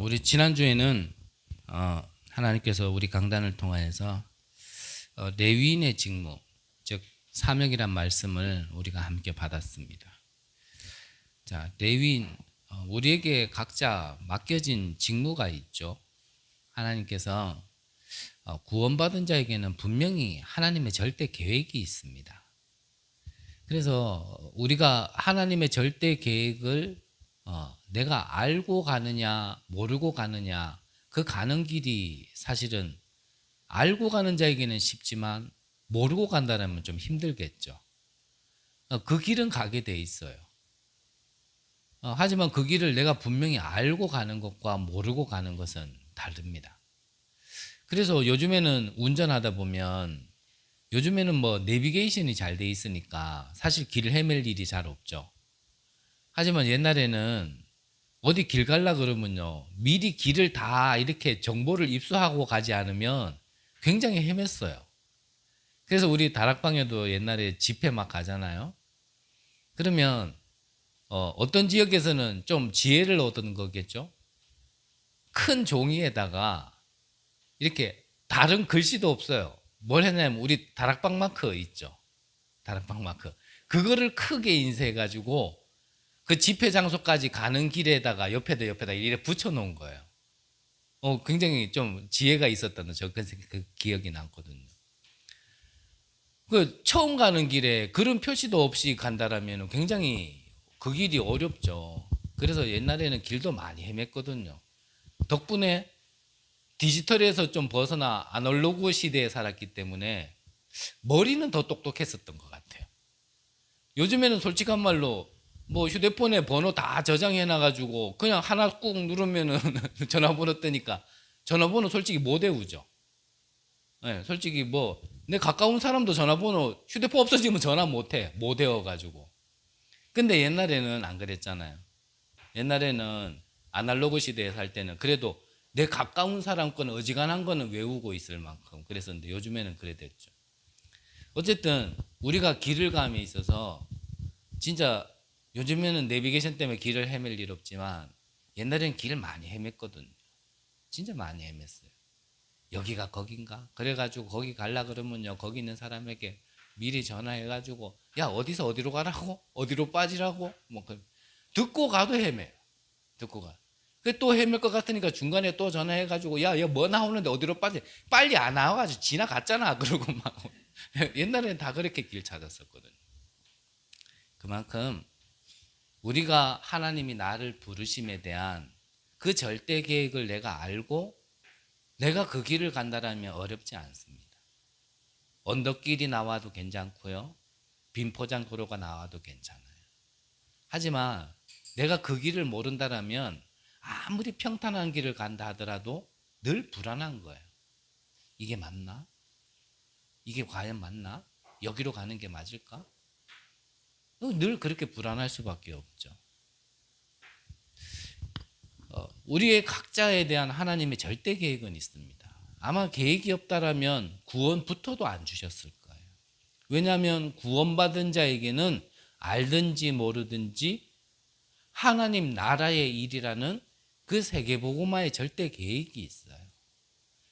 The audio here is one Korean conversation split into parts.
우리 지난주에는 하나님께서 우리 강단을 통하여서 레위인의 직무, 즉 사명이란 말씀을 우리가 함께 받았습니다. 자, 레위인, 우리에게 각자 맡겨진 직무가 있죠. 하나님께서 구원받은 자에게는 분명히 하나님의 절대 계획이 있습니다. 그래서 우리가 하나님의 절대 계획을 내가 알고 가느냐 모르고 가느냐, 그 가는 길이 사실은 알고 가는 자에게는 쉽지만 모르고 간다면 좀 힘들겠죠. 그 길은 가게 돼 있어요. 하지만 그 길을 내가 분명히 알고 가는 것과 모르고 가는 것은 다릅니다. 그래서 요즘에는 운전하다 보면 요즘에는 뭐 내비게이션이 잘 돼 있으니까 사실 길을 헤맬 일이 잘 없죠. 하지만 옛날에는 어디 길 갈라 그러면요, 미리 길을 다 이렇게 정보를 입수하고 가지 않으면 굉장히 헤맸어요. 그래서 우리 다락방에도 옛날에 집회 막 가잖아요. 그러면 어떤 지역에서는 좀 지혜를 얻은 거겠죠. 큰 종이에다가 이렇게 다른 글씨도 없어요. 뭘 했냐면 우리 다락방 마크 있죠. 다락방 마크. 그거를 크게 인쇄해가지고 그 집회 장소까지 가는 길에다가 옆에다 이렇게 붙여놓은 거예요. 굉장히 좀 지혜가 있었다는 그 기억이 남거든요. 그 처음 가는 길에 그런 표시도 없이 간다라면 굉장히 그 길이 어렵죠. 그래서 옛날에는 길도 많이 헤맸거든요. 덕분에 디지털에서 좀 벗어나 아날로그 시대에 살았기 때문에 머리는 더 똑똑했었던 것 같아요. 요즘에는 솔직한 말로 뭐 휴대폰에 번호 다 저장해 놔가지고 그냥 하나 꾹 누르면은 전화번호 뜨니까 전화번호 솔직히 못 외우죠. 네, 솔직히 뭐 내 가까운 사람도 전화번호 휴대폰 없어지면 전화 못 외워가지고. 근데 옛날에는 안 그랬잖아요. 옛날에는 아날로그 시대에 살 때는 그래도 내 가까운 사람 거는 어지간한 거는 외우고 있을 만큼 그랬었는데 요즘에는 그래 됐죠. 어쨌든 우리가 길을 감에 있어서 진짜 요즘에는 내비게이션 때문에 길을 헤맬 일 없지만 옛날에는 길을 많이 헤맸거든요. 진짜 많이 헤맸어요. 여기가 거긴가? 그래가지고 거기 갈라 그러면요, 거기 있는 사람에게 미리 전화해가지고 야, 어디서 어디로 가라고? 어디로 빠지라고? 뭐 듣고 가도 헤매요. 듣고 가. 또 헤맬 것 같으니까 중간에 또 전화해가지고 야, 야, 뭐 나오는데 어디로 빠지? 빨리 안 나와가지고 지나갔잖아. 그러고 막 옛날에는 다 그렇게 길 찾았었거든요. 그만큼 우리가 하나님이 나를 부르심에 대한 그 절대 계획을 내가 알고 내가 그 길을 간다라면 어렵지 않습니다. 언덕길이 나와도 괜찮고요. 빈포장 도로가 나와도 괜찮아요. 하지만 내가 그 길을 모른다라면 아무리 평탄한 길을 간다 하더라도 늘 불안한 거예요. 이게 맞나? 이게 과연 맞나? 여기로 가는 게 맞을까? 늘 그렇게 불안할 수밖에 없죠. 우리의 각자에 대한 하나님의 절대 계획은 있습니다. 아마 계획이 없다라면 구원부터도 안 주셨을 거예요. 왜냐하면 구원받은 자에게는 알든지 모르든지 하나님 나라의 일이라는 그 세계복음화의 절대 계획이 있어요.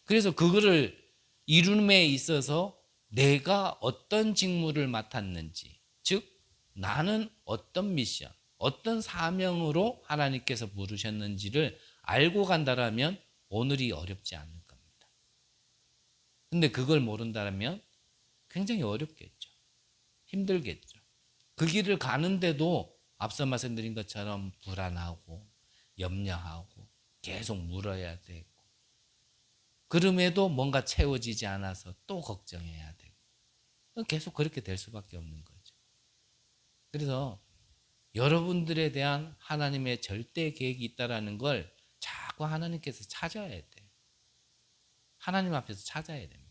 그래서 그거를 이룸에 있어서 내가 어떤 직무를 맡았는지, 즉 나는 어떤 미션, 어떤 사명으로 하나님께서 부르셨는지를 알고 간다라면 오늘이 어렵지 않을 겁니다. 근데 그걸 모른다면 굉장히 어렵겠죠. 힘들겠죠. 그 길을 가는데도 앞서 말씀드린 것처럼 불안하고 염려하고 계속 물어야 되고, 그럼에도 뭔가 채워지지 않아서 또 걱정해야 되고, 계속 그렇게 될 수밖에 없는 거죠. 그래서 여러분들에 대한 하나님의 절대 계획이 있다는 걸 자꾸 하나님께서 찾아야 돼요. 하나님 앞에서 찾아야 됩니다.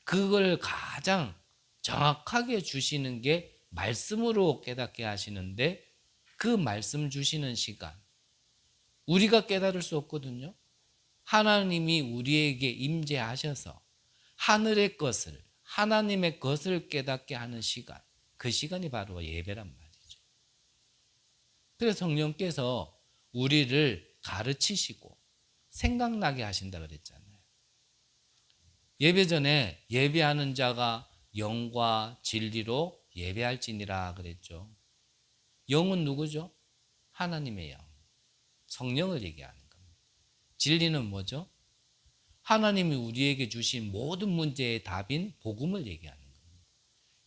그걸 가장 정확하게 주시는 게 말씀으로 깨닫게 하시는데, 그 말씀 주시는 시간 우리가 깨달을 수 없거든요. 하나님이 우리에게 임재하셔서 하늘의 것을, 하나님의 것을 깨닫게 하는 시간, 그 시간이 바로 예배란 말이죠. 그래서 성령께서 우리를 가르치시고 생각나게 하신다 그랬잖아요. 예배 전에 예배하는 자가 영과 진리로 예배할지니라 그랬죠. 영은 누구죠? 하나님의 영. 성령을 얘기하는 겁니다. 진리는 뭐죠? 하나님이 우리에게 주신 모든 문제의 답인 복음을 얘기하는 겁니다.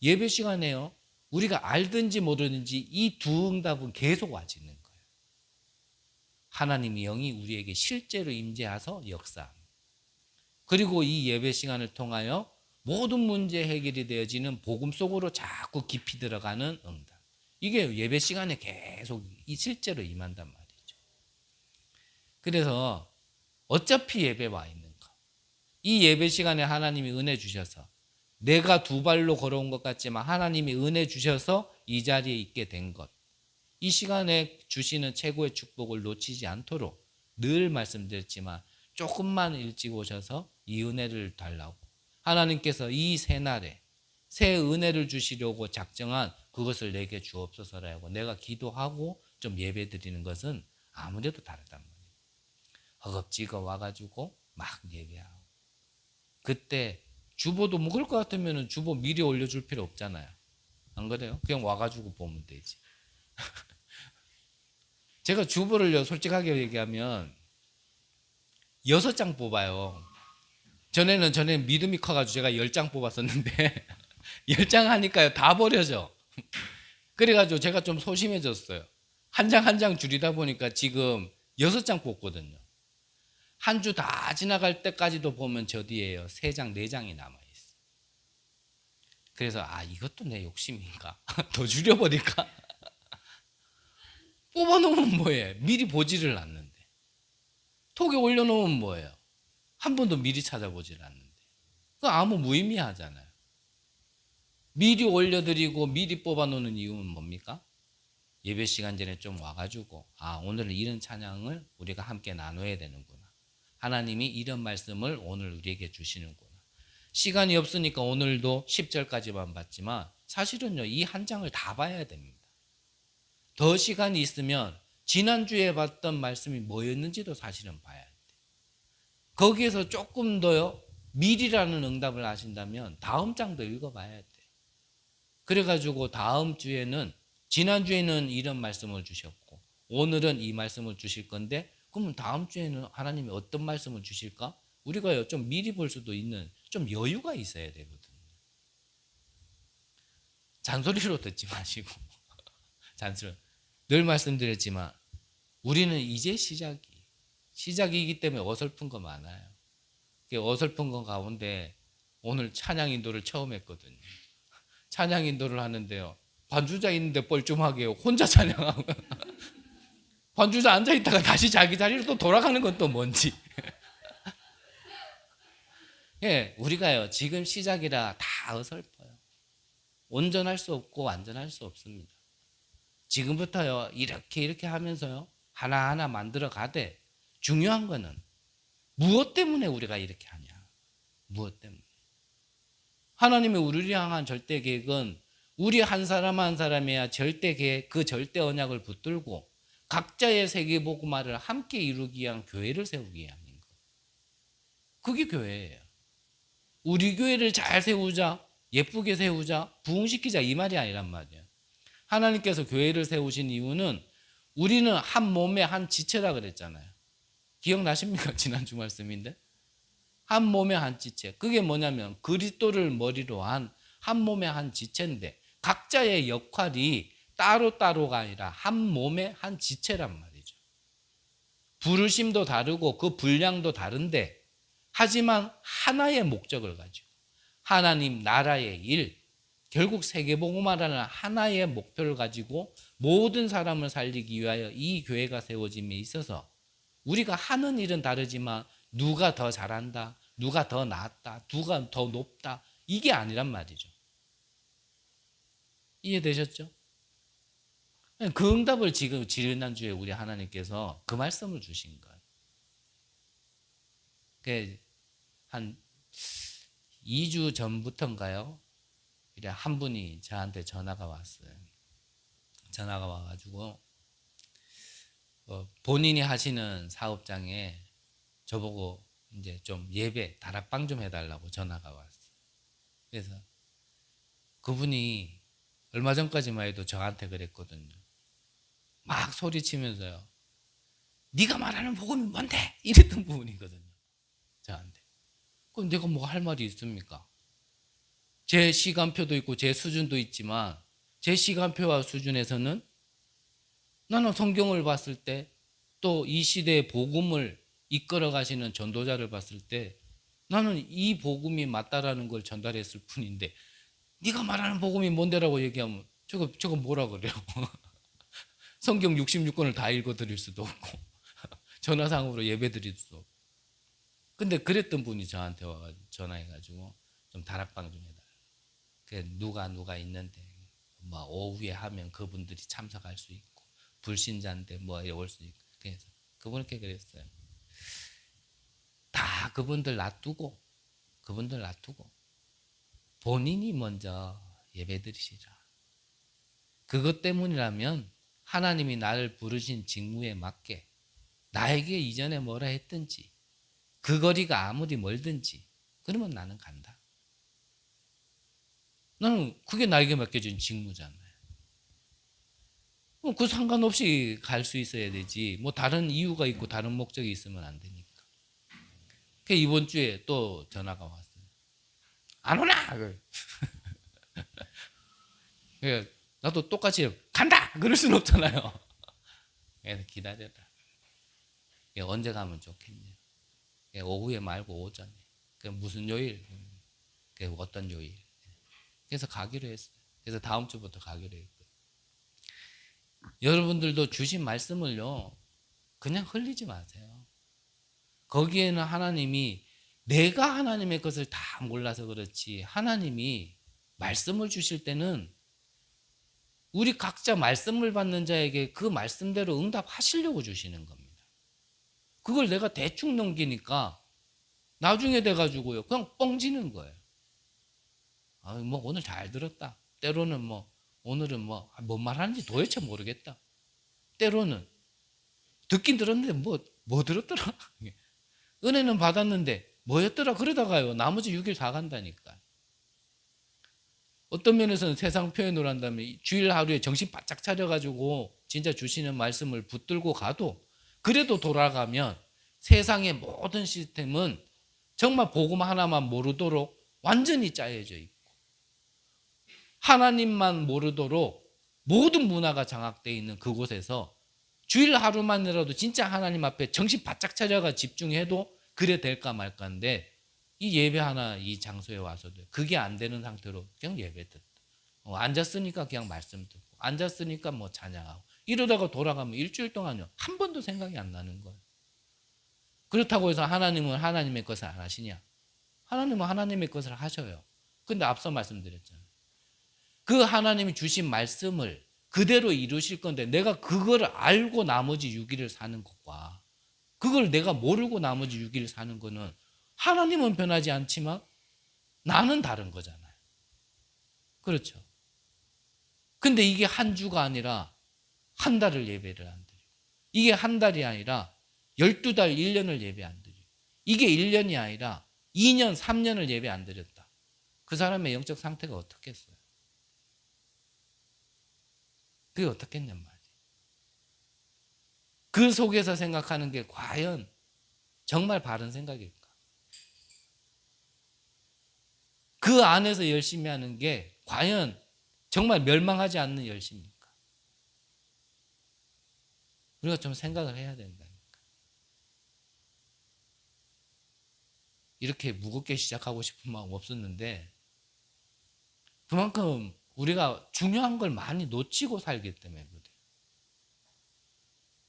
예배 시간에요. 우리가 알든지 모르든지 이 두 응답은 계속 와지는 거예요. 하나님의 영이 우리에게 실제로 임재하서 역사합니다. 그리고 이 예배 시간을 통하여 모든 문제 해결이 되어지는 복음 속으로 자꾸 깊이 들어가는 응답. 이게 예배 시간에 계속 실제로 임한단 말이죠. 그래서 어차피 예배 와 있는 거. 이 예배 시간에 하나님이 은혜 주셔서 내가 두 발로 걸어온 것 같지만 하나님이 은혜 주셔서 이 자리에 있게 된 것. 이 시간에 주시는 최고의 축복을 놓치지 않도록 늘 말씀드렸지만 조금만 일찍 오셔서 이 은혜를 달라고 하나님께서 이 새날에 새 은혜를 주시려고 작정한 그것을 내게 주옵소서라고 내가 기도하고 좀 예배 드리는 것은 아무래도 다르단 말이에요. 허겁지겁 와가지고 막 예배하고 그때 주보도 먹을 것 같으면 주보 미리 올려줄 필요 없잖아요. 안 그래요? 그냥 와가지고 보면 되지. 제가 주보를요 솔직하게 얘기하면 6장 뽑아요. 전에는 믿음이 커가지고 제가 10장 뽑았었는데 10장 하니까요 다 버려져. 그래가지고 제가 좀 소심해졌어요. 한 장 한 장 줄이다 보니까 지금 6장 뽑거든요. 한 주 다 지나갈 때까지도 보면 저 뒤에요 3장 4장이 남아있어요. 그래서 이것도 내 욕심인가? 더 줄여버릴까? 뽑아놓으면 뭐해? 미리 보지를 않는데. 톡에 올려놓으면 뭐예요? 한 번도 미리 찾아보질 않는데. 그거 아무 무의미하잖아요. 미리 올려드리고 미리 뽑아놓는 이유는 뭡니까? 예배 시간 전에 좀 와가지고 오늘은 이런 찬양을 우리가 함께 나눠야 되는구나. 하나님이 이런 말씀을 오늘 우리에게 주시는구나. 시간이 없으니까 오늘도 10절까지만 봤지만 사실은요 이 한 장을 다 봐야 됩니다. 더 시간이 있으면 지난주에 봤던 말씀이 뭐였는지도 사실은 봐야 돼. 거기에서 조금 더요 미리라는 응답을 하신다면 다음 장도 읽어봐야 돼. 그래가지고 다음 주에는 지난주에는 이런 말씀을 주셨고 오늘은 이 말씀을 주실 건데 그러면 다음 주에는 하나님이 어떤 말씀을 주실까? 우리가 좀 미리 볼 수도 있는 좀 여유가 있어야 되거든요. 잔소리로 듣지 마시고 잔소리. 늘 말씀드렸지만 우리는 이제 시작이기 때문에 어설픈 거 많아요. 어설픈 거 가운데 오늘 찬양 인도를 처음 했거든요. 찬양 인도를 하는데요. 반주자 있는데 뻘쭘하게 혼자 찬양하고 반주자 앉아있다가 다시 자기 자리로 또 돌아가는 건 또 뭔지. 예, 우리가요 지금 시작이라 다 어설퍼요. 온전할 수 없고 완전할 수 없습니다. 지금부터요 이렇게 하면서요 하나하나 만들어 가되 중요한 거는 무엇 때문에 우리가 이렇게 하냐. 무엇 때문에. 하나님의 우리를 향한 절대 계획은 우리 한 사람 한 사람이야 절대 계획, 그 절대 언약을 붙들고 각자의 세계복음화를 함께 이루기 위한 교회를 세우기 위함인 거. 그게 교회예요. 우리 교회를 잘 세우자, 예쁘게 세우자, 부흥시키자 이 말이 아니란 말이에요. 하나님께서 교회를 세우신 이유는 우리는 한 몸의 한 지체라 그랬잖아요. 기억나십니까? 지난주 말씀인데. 한 몸의 한 지체. 그게 뭐냐면 그리스도를 머리로 한 몸의 한 지체인데 각자의 역할이 따로따로가 아니라 한 몸의 한 지체란 말이죠. 부르심도 다르고 그 분량도 다른데 하지만 하나의 목적을 가지고 하나님 나라의 일, 결국 세계복음화라는 하나의 목표를 가지고 모든 사람을 살리기 위하여 이 교회가 세워짐에 있어서 우리가 하는 일은 다르지만 누가 더 잘한다, 누가 더 낫다, 누가 더 높다 이게 아니란 말이죠. 이해되셨죠? 그 응답을 지금 지난주에 우리 하나님께서 그 말씀을 주신 거예요. 한 2주 전부터인가요? 한 분이 저한테 전화가 왔어요. 전화가 와가지고 본인이 하시는 사업장에 저보고 이제 좀 예배 다락방 좀 해달라고 전화가 왔어요. 그래서 그분이 얼마 전까지만 해도 저한테 그랬거든요. 막 소리치면서요. 네가 말하는 복음이 뭔데? 이랬던 부분이거든요. 저한테. 그럼 내가 뭐 할 말이 있습니까? 제 시간표도 있고 제 수준도 있지만 제 시간표와 수준에서는 나는 성경을 봤을 때 또 이 시대의 복음을 이끌어 가시는 전도자를 봤을 때 나는 이 복음이 맞다라는 걸 전달했을 뿐인데 네가 말하는 복음이 뭔데라고 얘기하면 저거 뭐라 그래요? 성경 66권을 다 읽어 드릴 수도 없고 전화상으로 예배 드릴 수도 없고. 근데 그랬던 분이 저한테 와가지고 전화해가지고 좀 다락방 좀 해달라. 그 누가 있는데 뭐 오후에 하면 그분들이 참석할 수 있고 불신자인데 뭐 올 수 있고. 그래서 그분께 그랬어요. 다 그분들 놔두고 본인이 먼저 예배 드리시라. 그것 때문이라면 하나님이 나를 부르신 직무에 맞게 나에게 이전에 뭐라 했든지 그 거리가 아무리 멀든지 그러면 나는 간다. 나는 그게 나에게 맡겨진 직무잖아요. 그 상관없이 갈 수 있어야 되지. 뭐 다른 이유가 있고 다른 목적이 있으면 안 되니까. 그 이번 주에 또 전화가 왔어요. 안 오나? 나도 똑같이 간다! 그럴 순 없잖아요. 그래서 기다려라. 언제 가면 좋겠냐. 오후에 말고 오전에. 무슨 요일? 어떤 요일? 그래서 가기로 했어요. 그래서 다음 주부터 가기로 했고요. 여러분들도 주신 말씀을요, 그냥 흘리지 마세요. 거기에는 하나님이 내가 하나님의 것을 다 몰라서 그렇지 하나님이 말씀을 주실 때는 우리 각자 말씀을 받는 자에게 그 말씀대로 응답하시려고 주시는 겁니다. 그걸 내가 대충 넘기니까 나중에 돼가지고요 그냥 뻥지는 거예요. 뭐 오늘 잘 들었다. 때로는 뭐 오늘은 뭔 말하는지 도대체 모르겠다. 때로는 듣긴 들었는데 뭐 들었더라. 은혜는 받았는데 뭐였더라 그러다가요 나머지 6일 다 간다니까. 어떤 면에서는 세상 표현을 한다면 주일 하루에 정신 바짝 차려가지고 진짜 주시는 말씀을 붙들고 가도 그래도 돌아가면 세상의 모든 시스템은 정말 복음 하나만 모르도록 완전히 짜여져 있고 하나님만 모르도록 모든 문화가 장악되어 있는 그곳에서 주일 하루만이라도 진짜 하나님 앞에 정신 바짝 차려가 집중해도 그래 될까 말까인데 이 예배 하나 이 장소에 와서도 그게 안 되는 상태로 그냥 예배 듣고 앉았으니까 그냥 말씀 듣고 앉았으니까 뭐 찬양하고 이러다가 돌아가면 일주일 동안요 한 번도 생각이 안 나는 거예요. 그렇다고 해서 하나님은 하나님의 것을 안 하시냐? 하나님은 하나님의 것을 하셔요. 근데 앞서 말씀드렸잖아요. 그 하나님이 주신 말씀을 그대로 이루실 건데 내가 그걸 알고 나머지 6일을 사는 것과 그걸 내가 모르고 나머지 6일을 사는 거는 하나님은 변하지 않지만 나는 다른 거잖아요. 그렇죠. 근데 이게 한 주가 아니라 한 달을 예배를 안 드리고 이게 한 달이 아니라 12달 1년을 예배 안 드리고 이게 1년이 아니라 2년 3년을 예배 안 드렸다. 그 사람의 영적 상태가 어떻겠어요? 그게 어떻겠냔 말이에요. 그 속에서 생각하는 게 과연 정말 바른 생각일까? 그 안에서 열심히 하는 게 과연 정말 멸망하지 않는 열심입니까? 우리가 좀 생각을 해야 된다니까. 이렇게 무겁게 시작하고 싶은 마음 없었는데 그만큼 우리가 중요한 걸 많이 놓치고 살기 때문에 그래요.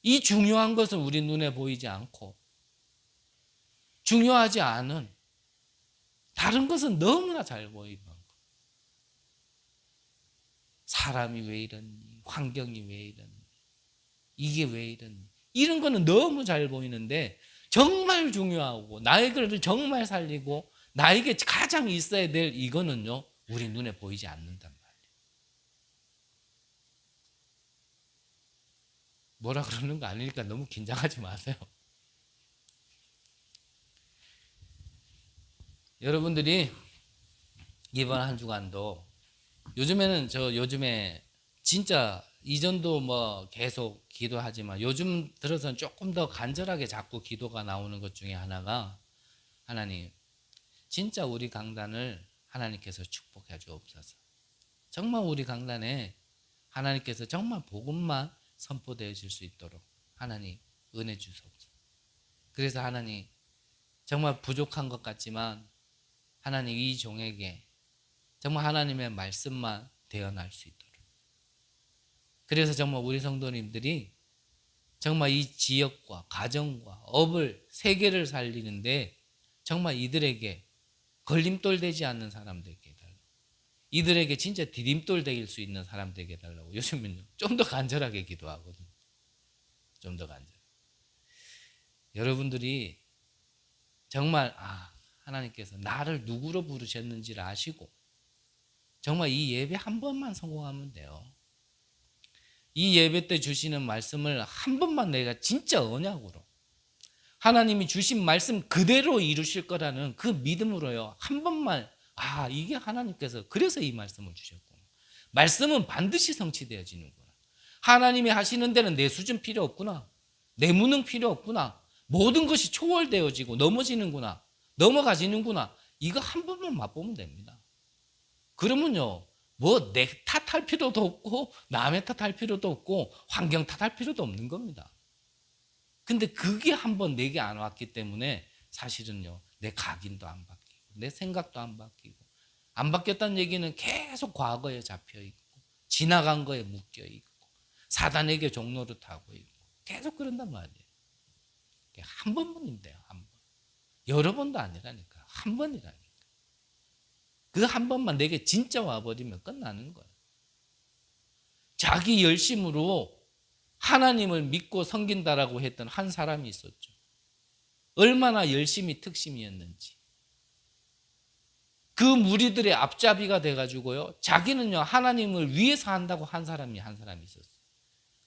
이 중요한 것은 우리 눈에 보이지 않고 중요하지 않은 다른 것은 너무나 잘 보이는 거. 사람이 왜 이러니? 환경이 왜 이러니? 이게 왜 이러니? 이런 거는 너무 잘 보이는데 정말 중요하고 나의 것을 정말 살리고 나에게 가장 있어야 될 이거는요. 우리 눈에 보이지 않는단 말이에요. 뭐라 그러는 거 아니니까 너무 긴장하지 마세요. 여러분들이 이번 한 주간도 요즘에 진짜 이전도 뭐 계속 기도하지만 요즘 들어서는 조금 더 간절하게 자꾸 기도가 나오는 것 중에 하나가, 하나님 진짜 우리 강단을 하나님께서 축복해 주옵소서. 정말 우리 강단에 하나님께서 정말 복음만 선포되어질 수 있도록 하나님 은혜 주옵소서. 그래서 하나님 정말 부족한 것 같지만 하나님 이 종에게 정말 하나님의 말씀만 대언할 수 있도록, 그래서 정말 우리 성도님들이 정말 이 지역과 가정과 업을 세계를 살리는데 정말 이들에게 걸림돌 되지 않는 사람 되게 해달라고, 이들에게 진짜 디딤돌 될 수 있는 사람 되게 해달라고 요즘은 좀 더 간절하게 기도하거든요. 좀 더 간절. 여러분들이 정말 하나님께서 나를 누구로 부르셨는지를 아시고 정말 이 예배 한 번만 성공하면 돼요. 이 예배 때 주시는 말씀을 한 번만 내가 진짜 언약으로 하나님이 주신 말씀 그대로 이루실 거라는 그 믿음으로요, 한 번만 이게 하나님께서 그래서 이 말씀을 주셨구나, 말씀은 반드시 성취되어지는구나, 하나님이 하시는 데는 내 수준 필요 없구나, 내 무능 필요 없구나, 모든 것이 초월되어지고 넘어지는구나, 넘어가지는구나, 이거 한 번만 맛보면 됩니다. 그러면요, 뭐 내 탓할 필요도 없고 남의 탓할 필요도 없고 환경 탓할 필요도 없는 겁니다. 근데 그게 한번 내게 안 왔기 때문에 사실은요, 내 각인도 안 바뀌고 내 생각도 안 바뀌고, 안 바뀌었다는 얘기는 계속 과거에 잡혀 있고 지나간 거에 묶여 있고 사단에게 종로를 타고 있고 계속 그런단 말이에요. 한 번뿐이면 돼요. 한 번. 여러 번도 아니라니까. 한 번이라니까. 그 한 번만 내게 진짜 와버리면 끝나는 거예요. 자기 열심으로 하나님을 믿고 섬긴다라고 했던 한 사람이 있었죠. 얼마나 열심히 특심이었는지. 그 무리들의 앞잡이가 돼가지고요, 자기는요 하나님을 위해서 한다고 한 사람이 있었어요.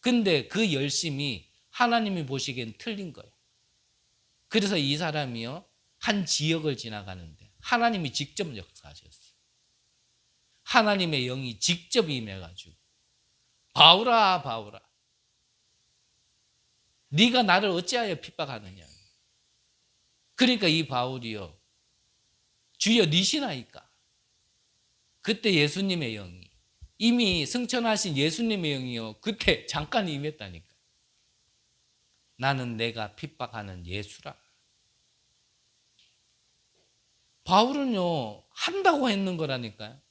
근데 그 열심이 하나님이 보시기엔 틀린 거예요. 그래서 이 사람이요, 한 지역을 지나가는데 하나님이 직접 역사하셨어요. 하나님의 영이 직접 임해가지고 바울아 바울아 네가 나를 어찌하여 핍박하느냐. 그러니까 이 바울이요, 주여 니시나이까. 그때 예수님의 영이, 이미 승천하신 예수님의 영이요, 그때 잠깐 임했다니까. 나는 내가 핍박하는 예수라. 바울은요 한다고 했는 거라니까요.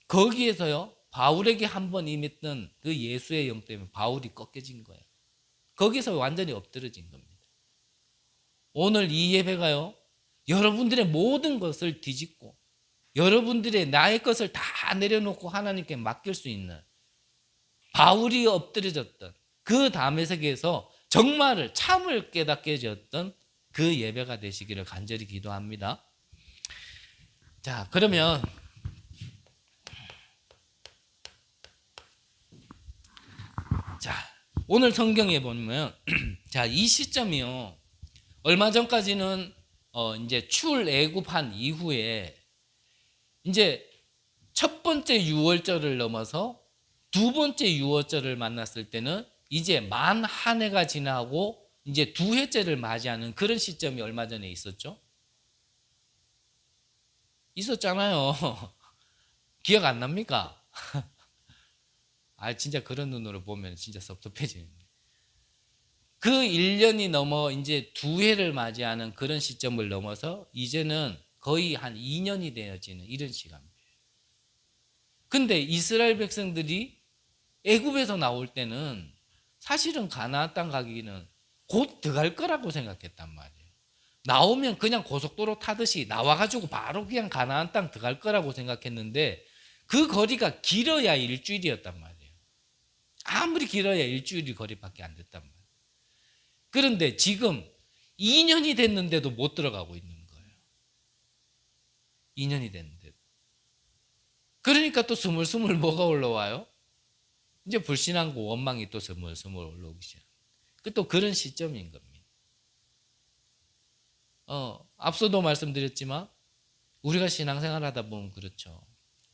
거기에서요 바울에게 한번 임했던 그 예수의 영 때문에 바울이 꺾여진 거예요. 거기서 완전히 엎드러진 겁니다. 오늘 이 예배가요, 여러분들의 모든 것을 뒤집고 여러분들의 나의 것을 다 내려놓고 하나님께 맡길 수 있는, 바울이 엎드려졌던 그 다메섹에서 정말을 참을 깨닫게 해줬던 그 예배가 되시기를 간절히 기도합니다. 자, 그러면 오늘 성경에 보면 이 시점이요, 얼마 전까지는 이제 출애굽한 이후에 이제 첫 번째 유월절을 넘어서 두 번째 유월절을 만났을 때는 이제 만 한 해가 지나고 이제 두 해째를 맞이하는 그런 시점이 얼마 전에 있었죠. 있었잖아요. 기억 안 납니까? 진짜 그런 눈으로 보면 진짜 섭섭해지는. 그 1년이 넘어 이제 두 해를 맞이하는 그런 시점을 넘어서 이제는 거의 한 2년이 되어지는 이런 시간이에요. 근데 이스라엘 백성들이 애굽에서 나올 때는 사실은 가나안 땅 가기는 곧 들어갈 거라고 생각했단 말이에요. 나오면 그냥 고속도로 타듯이 나와가지고 바로 그냥 가나안 땅 들어갈 거라고 생각했는데 그 거리가 길어야 일주일이었단 말이에요. 아무리 길어야 일주일이 거리밖에 안 됐단 말이에요. 그런데 지금 2년이 됐는데도 못 들어가고 있는 거예요. 2년이 됐는데도. 그러니까 또 스물스물 뭐가 올라와요? 이제 불신앙과 원망이 또 스물스물 올라오기 시작. 또 그런 시점인 겁니다. 앞서도 말씀드렸지만 우리가 신앙생활 하다 보면 그렇죠.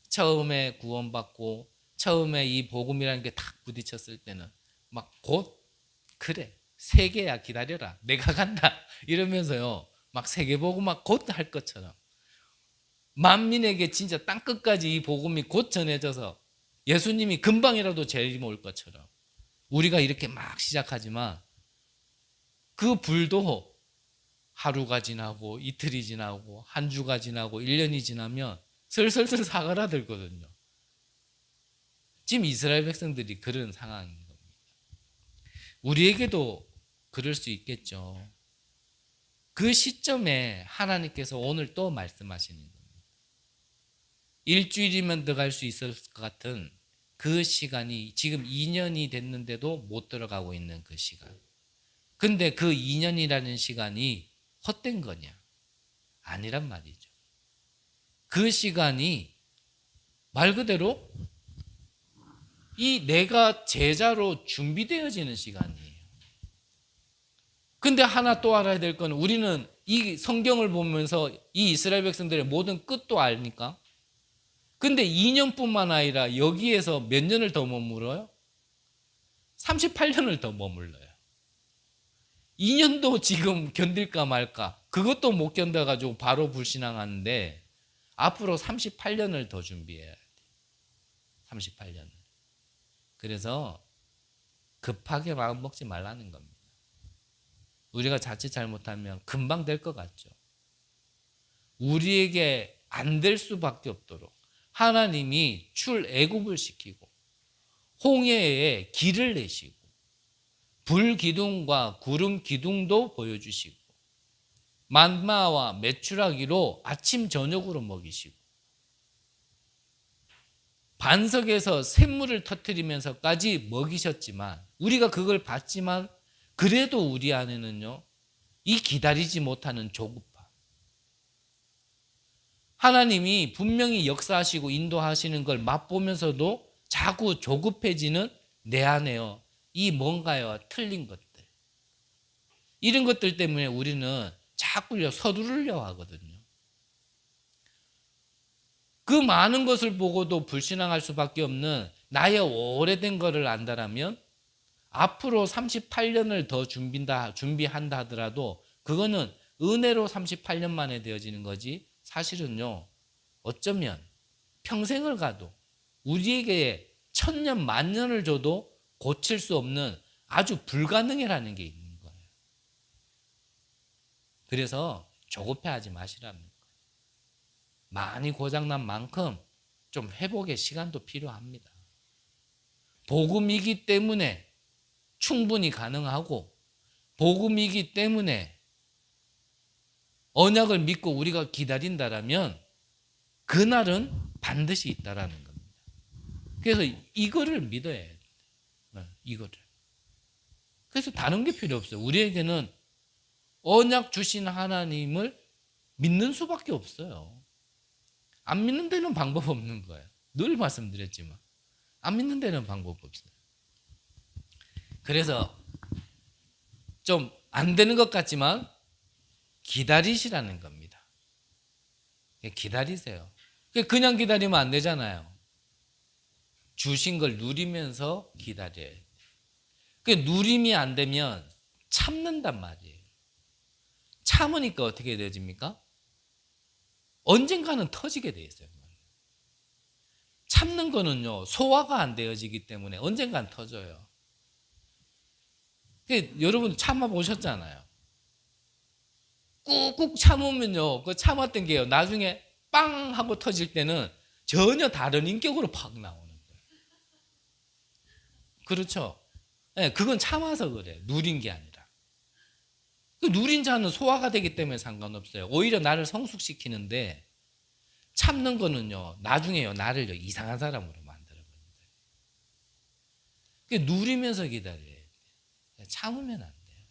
처음에 구원받고 처음에 이 복음이라는 게 탁 부딪혔을 때는 막 곧 그래 세계야 기다려라 내가 간다 이러면서요 막 세계복음 막 곧 할 것처럼 만민에게 진짜 땅끝까지 이 복음이 곧 전해져서 예수님이 금방이라도 재림 올 것처럼 우리가 이렇게 막 시작하지만 그 불도 하루가 지나고 이틀이 지나고 한 주가 지나고 1년이 지나면 슬슬슬 사그라들거든요. 지금 이스라엘 백성들이 그런 상황인 겁니다. 우리에게도 그럴 수 있겠죠. 그 시점에 하나님께서 오늘 또 말씀하시는 겁니다. 일주일이면 들어갈 수 있을 것 같은 그 시간이 지금 2년이 됐는데도 못 들어가고 있는 그 시간. 근데 그 2년이라는 시간이 헛된 거냐? 아니란 말이죠. 그 시간이 말 그대로 이 내가 제자로 준비되어지는 시간이에요. 근데 하나 또 알아야 될 건 우리는 이 성경을 보면서 이 이스라엘 백성들의 모든 끝도 아닙니까? 근데 2년뿐만 아니라 여기에서 몇 년을 더 머물어요? 38년을 더 머물러요. 2년도 지금 견딜까 말까 그것도 못 견뎌가지고 바로 불신앙하는데 앞으로 38년을 더 준비해야 돼. 38년을. 그래서 급하게 마음 먹지 말라는 겁니다. 우리가 자칫 잘못하면 금방 될 것 같죠. 우리에게 안 될 수밖에 없도록 하나님이 출애굽을 시키고 홍해에 길을 내시고 불 기둥과 구름 기둥도 보여주시고 만마와 메추라기로 아침 저녁으로 먹이시고 반석에서 샘물을 터뜨리면서까지 먹이셨지만 우리가 그걸 봤지만 그래도 우리 안에는요 이 기다리지 못하는 조급함. 하나님이 분명히 역사하시고 인도하시는 걸 맛보면서도 자꾸 조급해지는 내 안에요 이 뭔가요 틀린 것들 이런 것들 때문에 우리는 자꾸 서두르려 하거든요. 그 많은 것을 보고도 불신앙할 수밖에 없는 나의 오래된 것을 안다라면 앞으로 38년을 더 준비한다 하더라도 그거는 은혜로 38년 만에 되어지는 거지 사실은요 어쩌면 평생을 가도 우리에게 1000년 만년을 줘도 고칠 수 없는 아주 불가능이라는 게 있는 거예요. 그래서 조급해하지 마시라는 거예요. 많이 고장난 만큼 좀 회복의 시간도 필요합니다. 복음이기 때문에 충분히 가능하고 복음이기 때문에 언약을 믿고 우리가 기다린다라면 그날은 반드시 있다라는 겁니다. 그래서 이거를 믿어야 해요. 이거를. 그래서 다른 게 필요 없어요. 우리에게는 언약 주신 하나님을 믿는 수밖에 없어요. 안 믿는 데는 방법 없는 거예요. 늘 말씀드렸지만 안 믿는 데는 방법 없어요. 그래서 좀 안 되는 것 같지만 기다리시라는 겁니다. 기다리세요. 그냥 기다리면 안 되잖아요. 주신 걸 누리면서 기다려야 돼요. 누림이 안 되면 참는단 말이에요. 참으니까 어떻게 되어집니까? 언젠가는 터지게 돼 있어요. 참는 거는요 소화가 안 되어지기 때문에 언젠가는 터져요. 여러분 참아보셨잖아요. 꾹꾹 참으면요 그 참았던 게요 나중에 빵 하고 터질 때는 전혀 다른 인격으로 팍 나오는 거예요. 그렇죠? 네, 그건 참아서 그래요. 누린 게 아니라. 누린 자는 소화가 되기 때문에 상관없어요. 오히려 나를 성숙시키는데 참는 거는요 나중에요 나를 이상한 사람으로 만들어버립니다. 누리면서 기다려야 돼요. 참으면 안 돼요.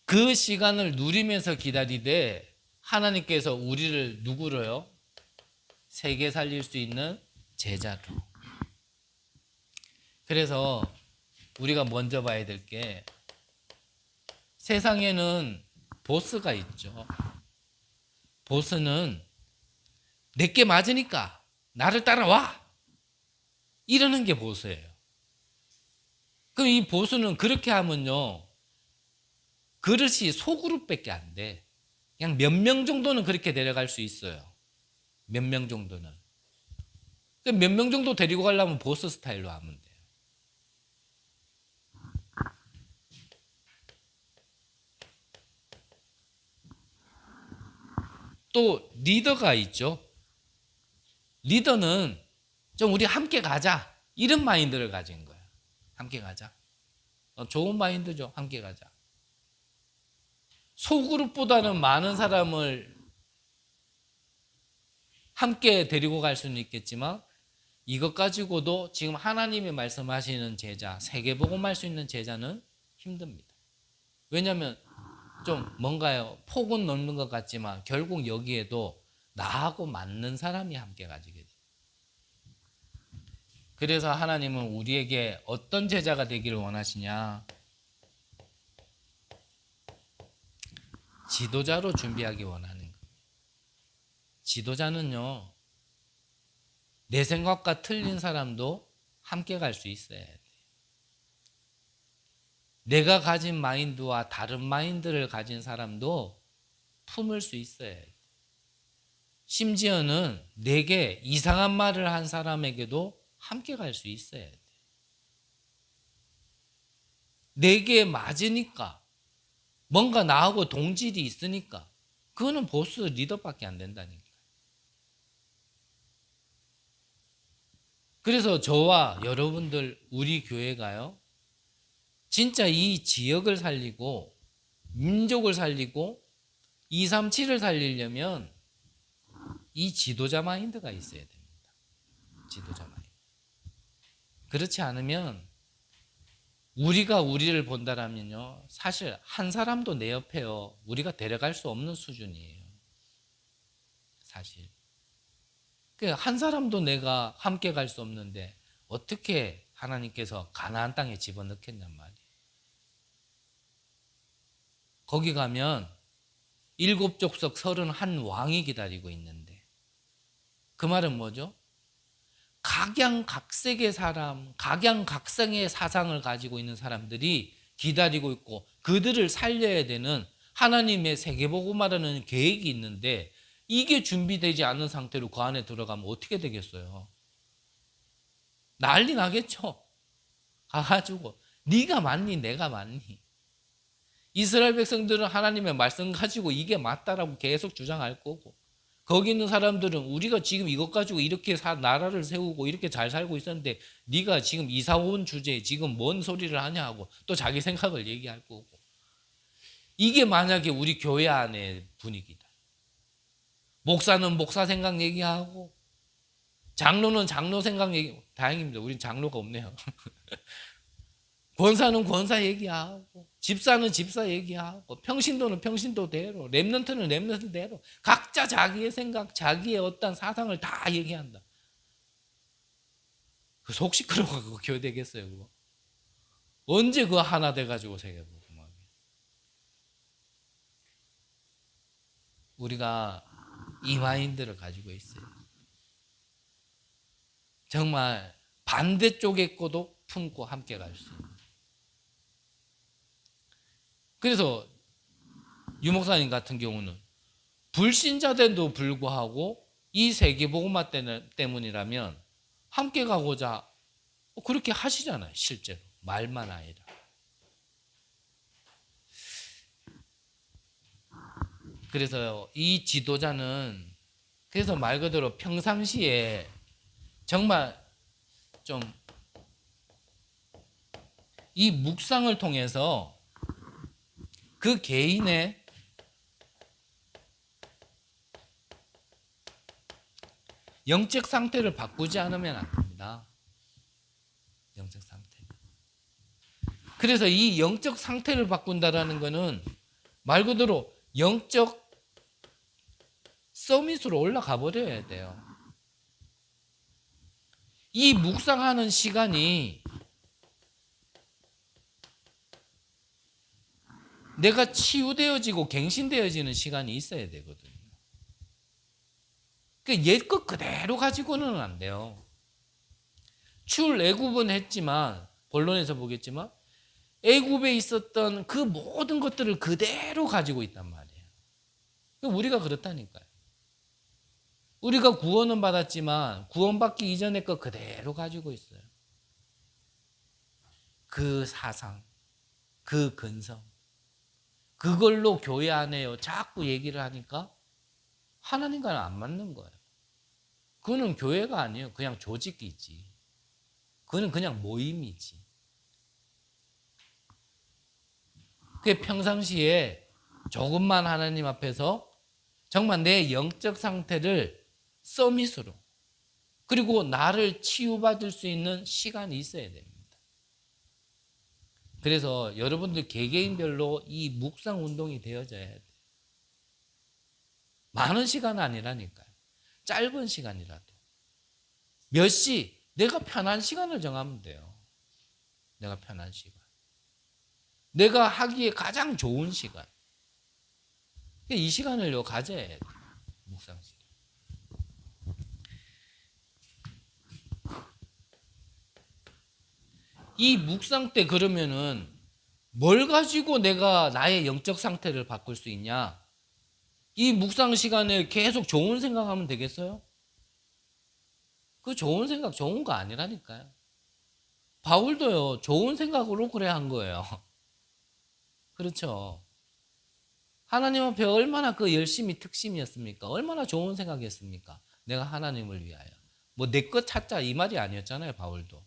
그 시간을 누리면서 기다리되 하나님께서 우리를 누구로요? 세계 살릴 수 있는 제자로. 그래서 우리가 먼저 봐야 될 게 세상에는 보스가 있죠. 보스는 내게 맞으니까 나를 따라와 이러는 게 보스예요. 그럼 이 보스는 그렇게 하면요 그릇이 소그룹밖에 안 돼. 그냥 몇 명 정도는 그렇게 데려갈 수 있어요. 몇 명 정도는. 몇 명 정도 데리고 가려면 보스 스타일로 하면 돼요. 또 리더가 있죠. 리더는 좀 우리 함께 가자 이런 마인드를 가진 거예요. 함께 가자. 좋은 마인드죠. 함께 가자. 소그룹보다는 많은 사람을 함께 데리고 갈 수는 있겠지만 이것 가지고도 지금 하나님이 말씀하시는 제자, 세계복음할 수 있는 제자는 힘듭니다. 왜냐하면 좀 뭔가요? 폭은 넓는 것 같지만 결국 여기에도 나하고 맞는 사람이 함께 가지게 돼요. 그래서 하나님은 우리에게 어떤 제자가 되기를 원하시냐? 지도자로 준비하기 원하는 거예요. 지도자는요, 내 생각과 틀린 사람도 함께 갈 수 있어야 돼. 내가 가진 마인드와 다른 마인드를 가진 사람도 품을 수 있어야 돼. 심지어는 내게 이상한 말을 한 사람에게도 함께 갈 수 있어야 돼. 내게 맞으니까, 뭔가 나하고 동질이 있으니까, 그거는 보스 리더밖에 안 된다니까. 그래서 저와 여러분들, 우리 교회가요, 진짜 이 지역을 살리고, 민족을 살리고, 237을 살리려면 이 지도자 마인드가 있어야 됩니다. 지도자 마인드. 그렇지 않으면 우리가 우리를 본다라면요, 사실 한 사람도 내 옆에요, 우리가 데려갈 수 없는 수준이에요. 사실. 한 사람도 내가 함께 갈 수 없는데 어떻게 하나님께서 가나안 땅에 집어넣겠냔 말이에요. 거기 가면 7족속 31왕이 기다리고 있는데 그 말은 뭐죠? 각양각색의 사람, 각양각색의 사상을 가지고 있는 사람들이 기다리고 있고 그들을 살려야 되는 하나님의 세계복음화라는 계획이 있는데 이게 준비되지 않은 상태로 그 안에 들어가면 어떻게 되겠어요? 난리 나겠죠? 가가지고 네가 맞니 내가 맞니? 이스라엘 백성들은 하나님의 말씀 가지고 이게 맞다라고 계속 주장할 거고 거기 있는 사람들은 우리가 지금 이것 가지고 이렇게 나라를 세우고 이렇게 잘 살고 있었는데 네가 지금 이사 온 주제에 지금 뭔 소리를 하냐 하고 또 자기 생각을 얘기할 거고 이게 만약에 우리 교회 안의 분위기다. 목사는 목사 생각 얘기하고 장로는 장로 생각 얘기. 다행입니다. 우린 장로가 없네요. 권사는 권사 얘기하고 집사는 집사 얘기하고 평신도는 평신도대로 렘넌트는 렘넌트대로 각자 자기의 생각 자기의 어떤 사상을 다 얘기한다. 그 속 시끄러워가 그거 교회 되겠어요? 그거? 언제 그거 하나 돼가지고 세계복음하게. 우리가 이 마인드를 가지고 있어요. 정말 반대쪽의 것도 품고 함께 갈 수 있는. 그래서 유 목사님 같은 경우는 불신자된도 불구하고 이 세계복음화 때문이라면 함께 가고자 그렇게 하시잖아요. 실제로 말만 아니라. 그래서 이 지도자는 그래서 말 그대로 평상시에 정말 좀 이 묵상을 통해서 그 개인의 영적 상태를 바꾸지 않으면 안 됩니다. 영적 상태. 그래서 이 영적 상태를 바꾼다라는 것은 말 그대로 영적 서밋으로 올라가 버려야 돼요. 이 묵상하는 시간이 내가 치유되어지고 갱신되어지는 시간이 있어야 되거든요. 그러니까 옛것 그대로 가지고는 안 돼요. 출애굽은 했지만 본론에서 보겠지만 애굽에 있었던 그 모든 것들을 그대로 가지고 있단 말이에요. 우리가 그렇다니까요. 우리가 구원은 받았지만 구원받기 이전의 것 그대로 가지고 있어요. 그 사상, 그 근성, 그걸로 교회 안에요 자꾸 얘기를 하니까 하나님과는 안 맞는 거예요. 그거는 교회가 아니에요. 그냥 조직이지. 그거는 그냥 모임이지. 그 평상시에 조금만 하나님 앞에서 정말 내 영적 상태를 서밋으로, 그리고 나를 치유받을 수 있는 시간이 있어야 됩니다. 그래서 여러분들 개개인별로 이 묵상 운동이 되어져야 돼요. 많은 시간은 아니라니까요. 짧은 시간이라도. 몇 시, 내가 편한 시간을 정하면 돼요. 내가 편한 시간. 내가 하기에 가장 좋은 시간. 이 시간을 가져야 돼요. 묵상 시간. 이 묵상 때 그러면은 뭘 가지고 내가 나의 영적 상태를 바꿀 수 있냐? 이 묵상 시간에 계속 좋은 생각하면 되겠어요? 그 좋은 생각 좋은 거 아니라니까요. 바울도요, 좋은 생각으로 그래 한 거예요. 그렇죠. 하나님 앞에 얼마나 그 열심이 특심이었습니까? 얼마나 좋은 생각이었습니까? 내가 하나님을 위하여. 뭐 내 것 찾자 이 말이 아니었잖아요, 바울도.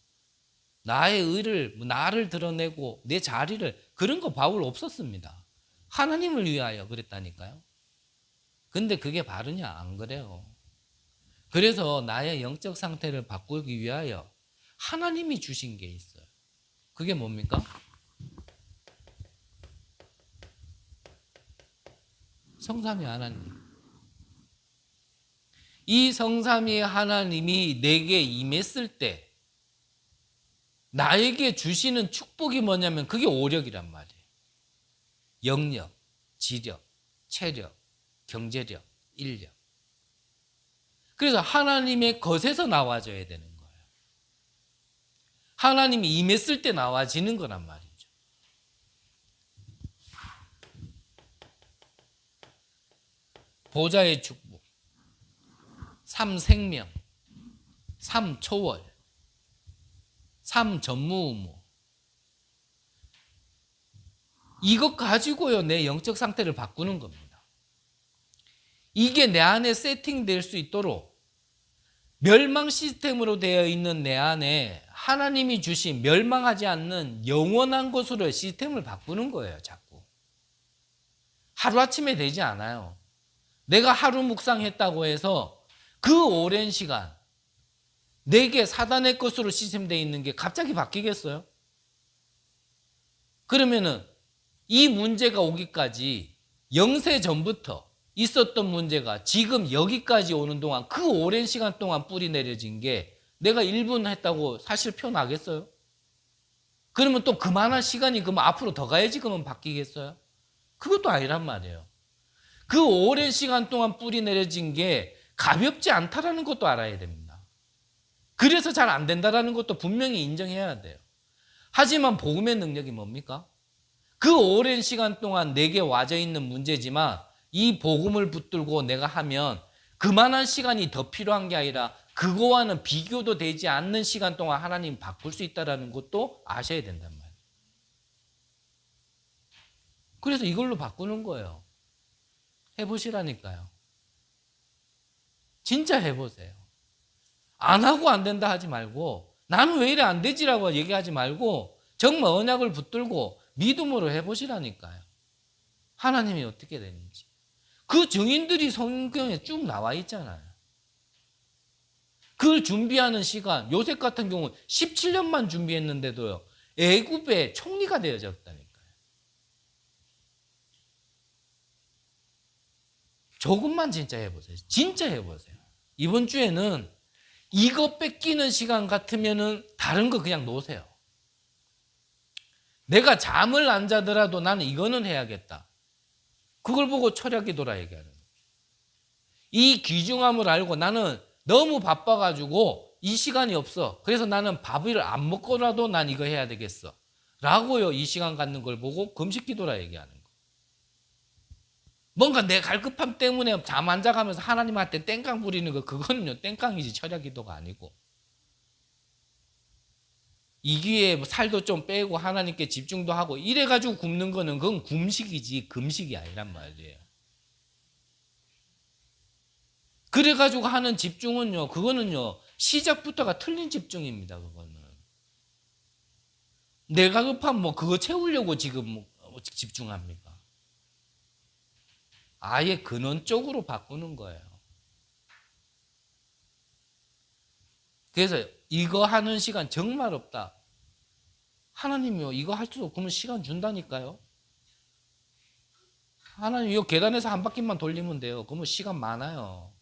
나의 의를, 나를 드러내고 내 자리를, 그런 거 바울 없었습니다. 하나님을 위하여 그랬다니까요. 근데 그게 바르냐? 안 그래요. 그래서 나의 영적 상태를 바꾸기 위하여 하나님이 주신 게 있어요. 그게 뭡니까? 성삼위 하나님. 이 성삼위 하나님이 내게 임했을 때 나에게 주시는 축복이 뭐냐면 그게 오력이란 말이에요. 영력, 지력, 체력, 경제력, 인력. 그래서 하나님의 것에서 나와줘야 되는 거예요. 하나님이 임했을 때 나와지는 거란 말이죠. 보좌의 축복, 삼생명, 삼초월, 삼전무후무. 이것 가지고요 내 영적 상태를 바꾸는 겁니다. 이게 내 안에 세팅될 수 있도록 멸망 시스템으로 되어 있는 내 안에 하나님이 주신 멸망하지 않는 영원한 것으로 시스템을 바꾸는 거예요. 자꾸 하루아침에 되지 않아요. 내가 하루 묵상했다고 해서 그 오랜 시간 내게 사단의 것으로 시스템되어 있는 게 갑자기 바뀌겠어요? 그러면은 이 문제가 오기까지 영세 전부터 있었던 문제가 지금 여기까지 오는 동안 그 오랜 시간 동안 뿌리 내려진 게 내가 1분 했다고 사실 표나겠어요? 그러면 또 그만한 시간이 그러면 앞으로 더 가야지 그러면 바뀌겠어요? 그것도 아니란 말이에요. 그 오랜 시간 동안 뿌리 내려진 게 가볍지 않다라는 것도 알아야 됩니다. 그래서 잘 안 된다라는 것도 분명히 인정해야 돼요. 하지만 복음의 능력이 뭡니까? 그 오랜 시간 동안 내게 와져 있는 문제지만 이 복음을 붙들고 내가 하면 그만한 시간이 더 필요한 게 아니라 그거와는 비교도 되지 않는 시간 동안 하나님 바꿀 수 있다는 것도 아셔야 된단 말이에요. 그래서 이걸로 바꾸는 거예요. 해보시라니까요. 진짜 해보세요. 안 하고 안 된다 하지 말고 나는 왜 이래 안 되지라고 얘기하지 말고 정말 언약을 붙들고 믿음으로 해보시라니까요. 하나님이 어떻게 되는지. 그 증인들이 성경에 쭉 나와 있잖아요. 그걸 준비하는 시간, 요셉 같은 경우는 17년만 준비했는데도요, 애굽의 총리가 되어졌다니까요. 조금만 진짜 해보세요. 진짜 해보세요. 이번 주에는 이거 뺏기는 시간 같으면은 다른 거 그냥 놓으세요. 내가 잠을 안 자더라도 나는 이거는 해야겠다. 그걸 보고 철야기도라 얘기하는 거예요. 이 귀중함을 알고 나는 너무 바빠가지고 이 시간이 없어. 그래서 나는 밥을 안 먹고라도 난 이거 해야 되겠어. 라고요. 이 시간 갖는 걸 보고 금식기도라 얘기하는 거예요. 뭔가 내 갈급함 때문에 잠 안 자가면서 하나님한테 땡깡 부리는 거, 그거는요 땡깡이지 철야기도가 아니고. 이 기회에 살도 좀 빼고 하나님께 집중도 하고 이래가지고 굶는 거는 그건 금식이지 금식이 아니란 말이에요. 그래가지고 하는 집중은요, 그거는요 시작부터가 틀린 집중입니다. 그거는 내가 급한 뭐 그거 채우려고 지금 뭐 집중합니까? 아예 근원적으로 바꾸는 거예요. 그래서 이거 하는 시간 정말 없다. 하나님이요 이거 할 수도 없으면 시간 준다니까요. 하나님 이거 계단에서 한 바퀴만 돌리면 돼요. 그러면 시간 많아요.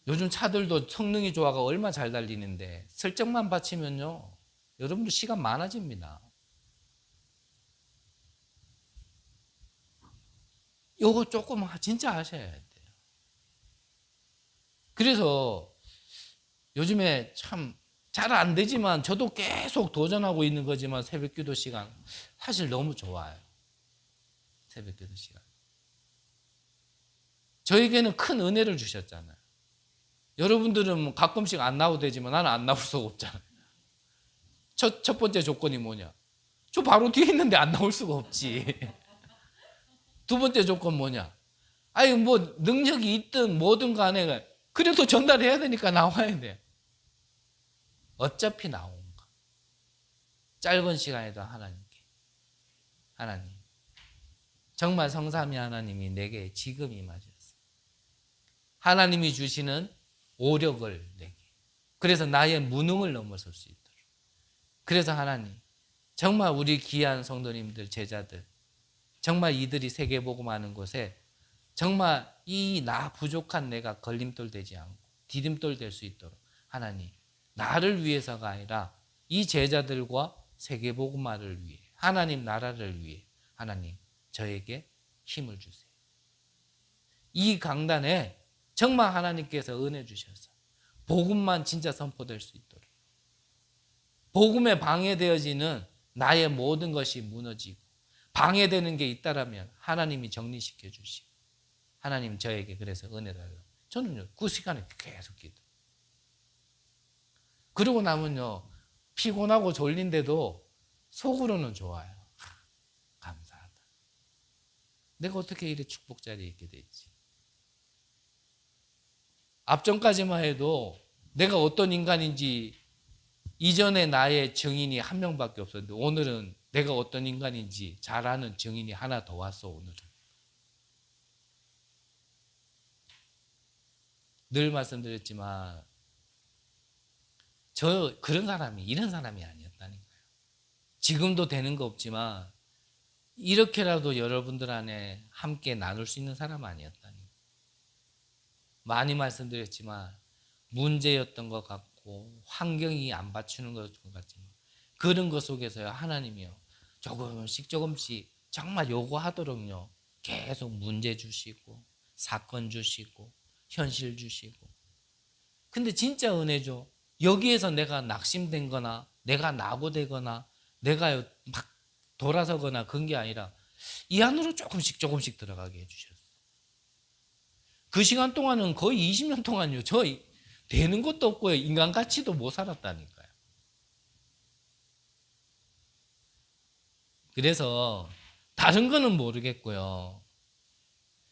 요즘 차들도 성능이 좋아가 얼마나 잘 달리는데 설정만 받치면요 여러분들 시간 많아집니다. 요거 조금 진짜 하셔야 돼요. 그래서 요즘에 참 잘 안 되지만 저도 계속 도전하고 있는 거지만 새벽 기도 시간 사실 너무 좋아요. 새벽 기도 시간. 저에게는 큰 은혜를 주셨잖아요. 여러분들은 뭐 가끔씩 안 나오도 되지만 나는 안 나올 수가 없잖아요. 첫 번째 조건이 뭐냐? 저 바로 뒤에 있는데 안 나올 수가 없지. 두 번째 조건 뭐냐? 아니 뭐 능력이 있든 뭐든 간에 그래도 전달해야 되니까 나와야 돼. 어차피 나온 거. 짧은 시간에도 하나님께. 하나님. 정말 성삼위 하나님이 내게 지금 임하셨어. 하나님이 주시는 오력을 내게. 그래서 나의 무능을 넘어설 수 있도록. 그래서 하나님, 정말 우리 귀한 성도님들, 제자들, 정말 이들이 세계복음하는 곳에 정말 이 나 부족한 내가 걸림돌 되지 않고 디딤돌 될 수 있도록 하나님, 나를 위해서가 아니라 이 제자들과 세계복음화를 위해, 하나님 나라를 위해 하나님 저에게 힘을 주세요. 이 강단에 정말 하나님께서 은혜 주셔서 복음만 진짜 선포될 수 있도록, 복음에 방해되어지는 나의 모든 것이 무너지고 방해되는 게 있다라면 하나님이 정리시켜 주시고 하나님 저에게 그래서 은혜 달라고. 저는요 그 시간에 계속 기도. 그러고 나면요 피곤하고 졸린데도 속으로는 좋아요. 감사하다. 내가 어떻게 이래 축복 자리에 있게 됐지. 앞전까지만 해도 내가 어떤 인간인지 이전에 나의 증인이 한 명밖에 없었는데 오늘은 내가 어떤 인간인지 잘 아는 증인이 하나 더 왔어. 오늘은 늘 말씀드렸지만 저 그런 사람이 이런 사람이 아니었다니까요. 지금도 되는 거 없지만 이렇게라도 여러분들 안에 함께 나눌 수 있는 사람 아니었다니까요. 많이 말씀드렸지만 문제였던 것 같고 환경이 안 받치는 것 같지만 그런 것 속에서요 하나님이요 조금씩 정말 요구하도록요 계속 문제 주시고 사건 주시고 현실 주시고. 근데 진짜 은혜죠. 여기에서 내가 낙심된 거나 내가 낙오되거나 내가 막 돌아서거나 그런 게 아니라 이 안으로 조금씩 들어가게 해주셨어요. 그 시간 동안은 거의 20년 동안요 저 되는 것도 없고요 인간같이도 못 살았다니까요. 그래서 다른 거는 모르겠고요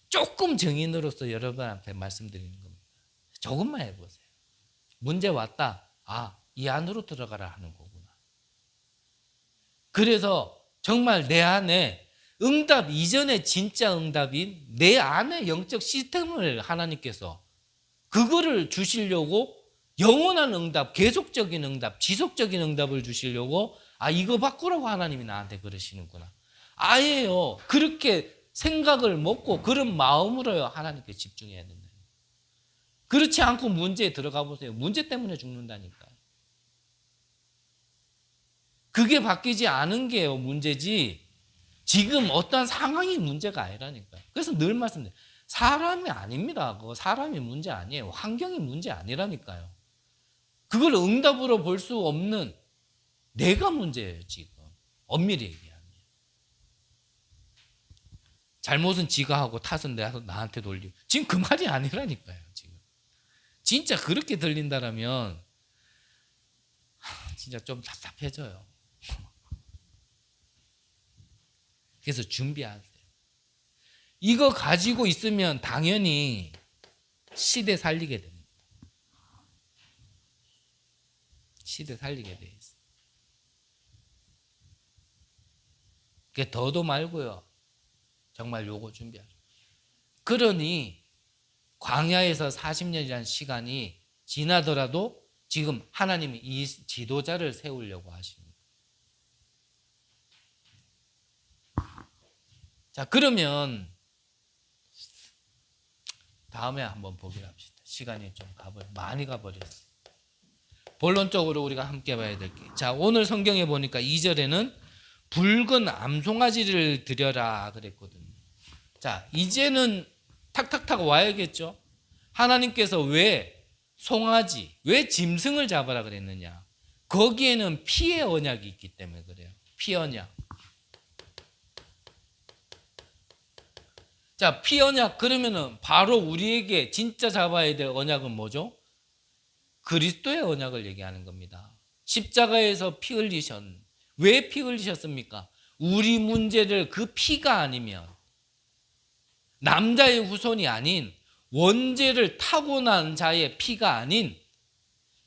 조금 증인으로서 여러분한테 말씀드리는 겁니다. 조금만 해보세요. 문제 왔다. 아, 이 안으로 들어가라 하는 거구나. 그래서 정말 내 안에 응답 이전에 진짜 응답인 내 안에 영적 시스템을 하나님께서 그거를 주시려고 영원한 응답, 계속적인 응답, 지속적인 응답을 주시려고 아 이거 바꾸라고 하나님이 나한테 그러시는구나. 아예요. 그렇게 생각을 먹고 그런 마음으로 하나님께 집중해야 된다. 그렇지 않고 문제에 들어가 보세요. 문제 때문에 죽는다니까요. 그게 바뀌지 않은 게 문제지 지금 어떠한 상황이 문제가 아니라니까요. 그래서 늘 말씀드려요. 사람이 아닙니다. 그거 사람이 문제 아니에요. 환경이 문제 아니라니까요. 그걸 응답으로 볼 수 없는 내가 문제예요, 지금. 엄밀히 얘기하면. 잘못은 지가 하고 탓은 내가 나한테 돌리고. 지금 그 말이 아니라니까요, 지금. 진짜 그렇게 들린다라면 진짜 좀 답답해져요. 그래서 준비하세요. 이거 가지고 있으면 당연히 시대 살리게 됩니다. 시대 살리게 돼 있어요. 그게 더도 말고요. 정말 요거 준비하세요. 그러니 광야에서 40년이라는 시간이 지나더라도 지금 하나님이 이 지도자를 세우려고 하십니다. 자, 그러면 다음에 한번 보기로 합시다. 시간이 좀 많이 가버렸어요. 본론적으로 우리가 함께 봐야 될 게. 자, 오늘 성경에 보니까 2절에는 붉은 암송아지를 드려라 그랬거든요. 자, 이제는 탁탁탁 와야겠죠. 하나님께서 왜 송아지, 왜 짐승을 잡아라 그랬느냐. 거기에는 피의 언약이 있기 때문에 그래요. 피 언약. 자, 피 언약 그러면은 바로 우리에게 진짜 잡아야 될 언약은 뭐죠? 그리스도의 언약을 얘기하는 겁니다. 십자가에서 피 흘리셨. 왜 피 흘리셨습니까? 우리 문제를 그 피가 아니면 남자의 후손이 아닌 원죄를 타고난 자의 피가 아닌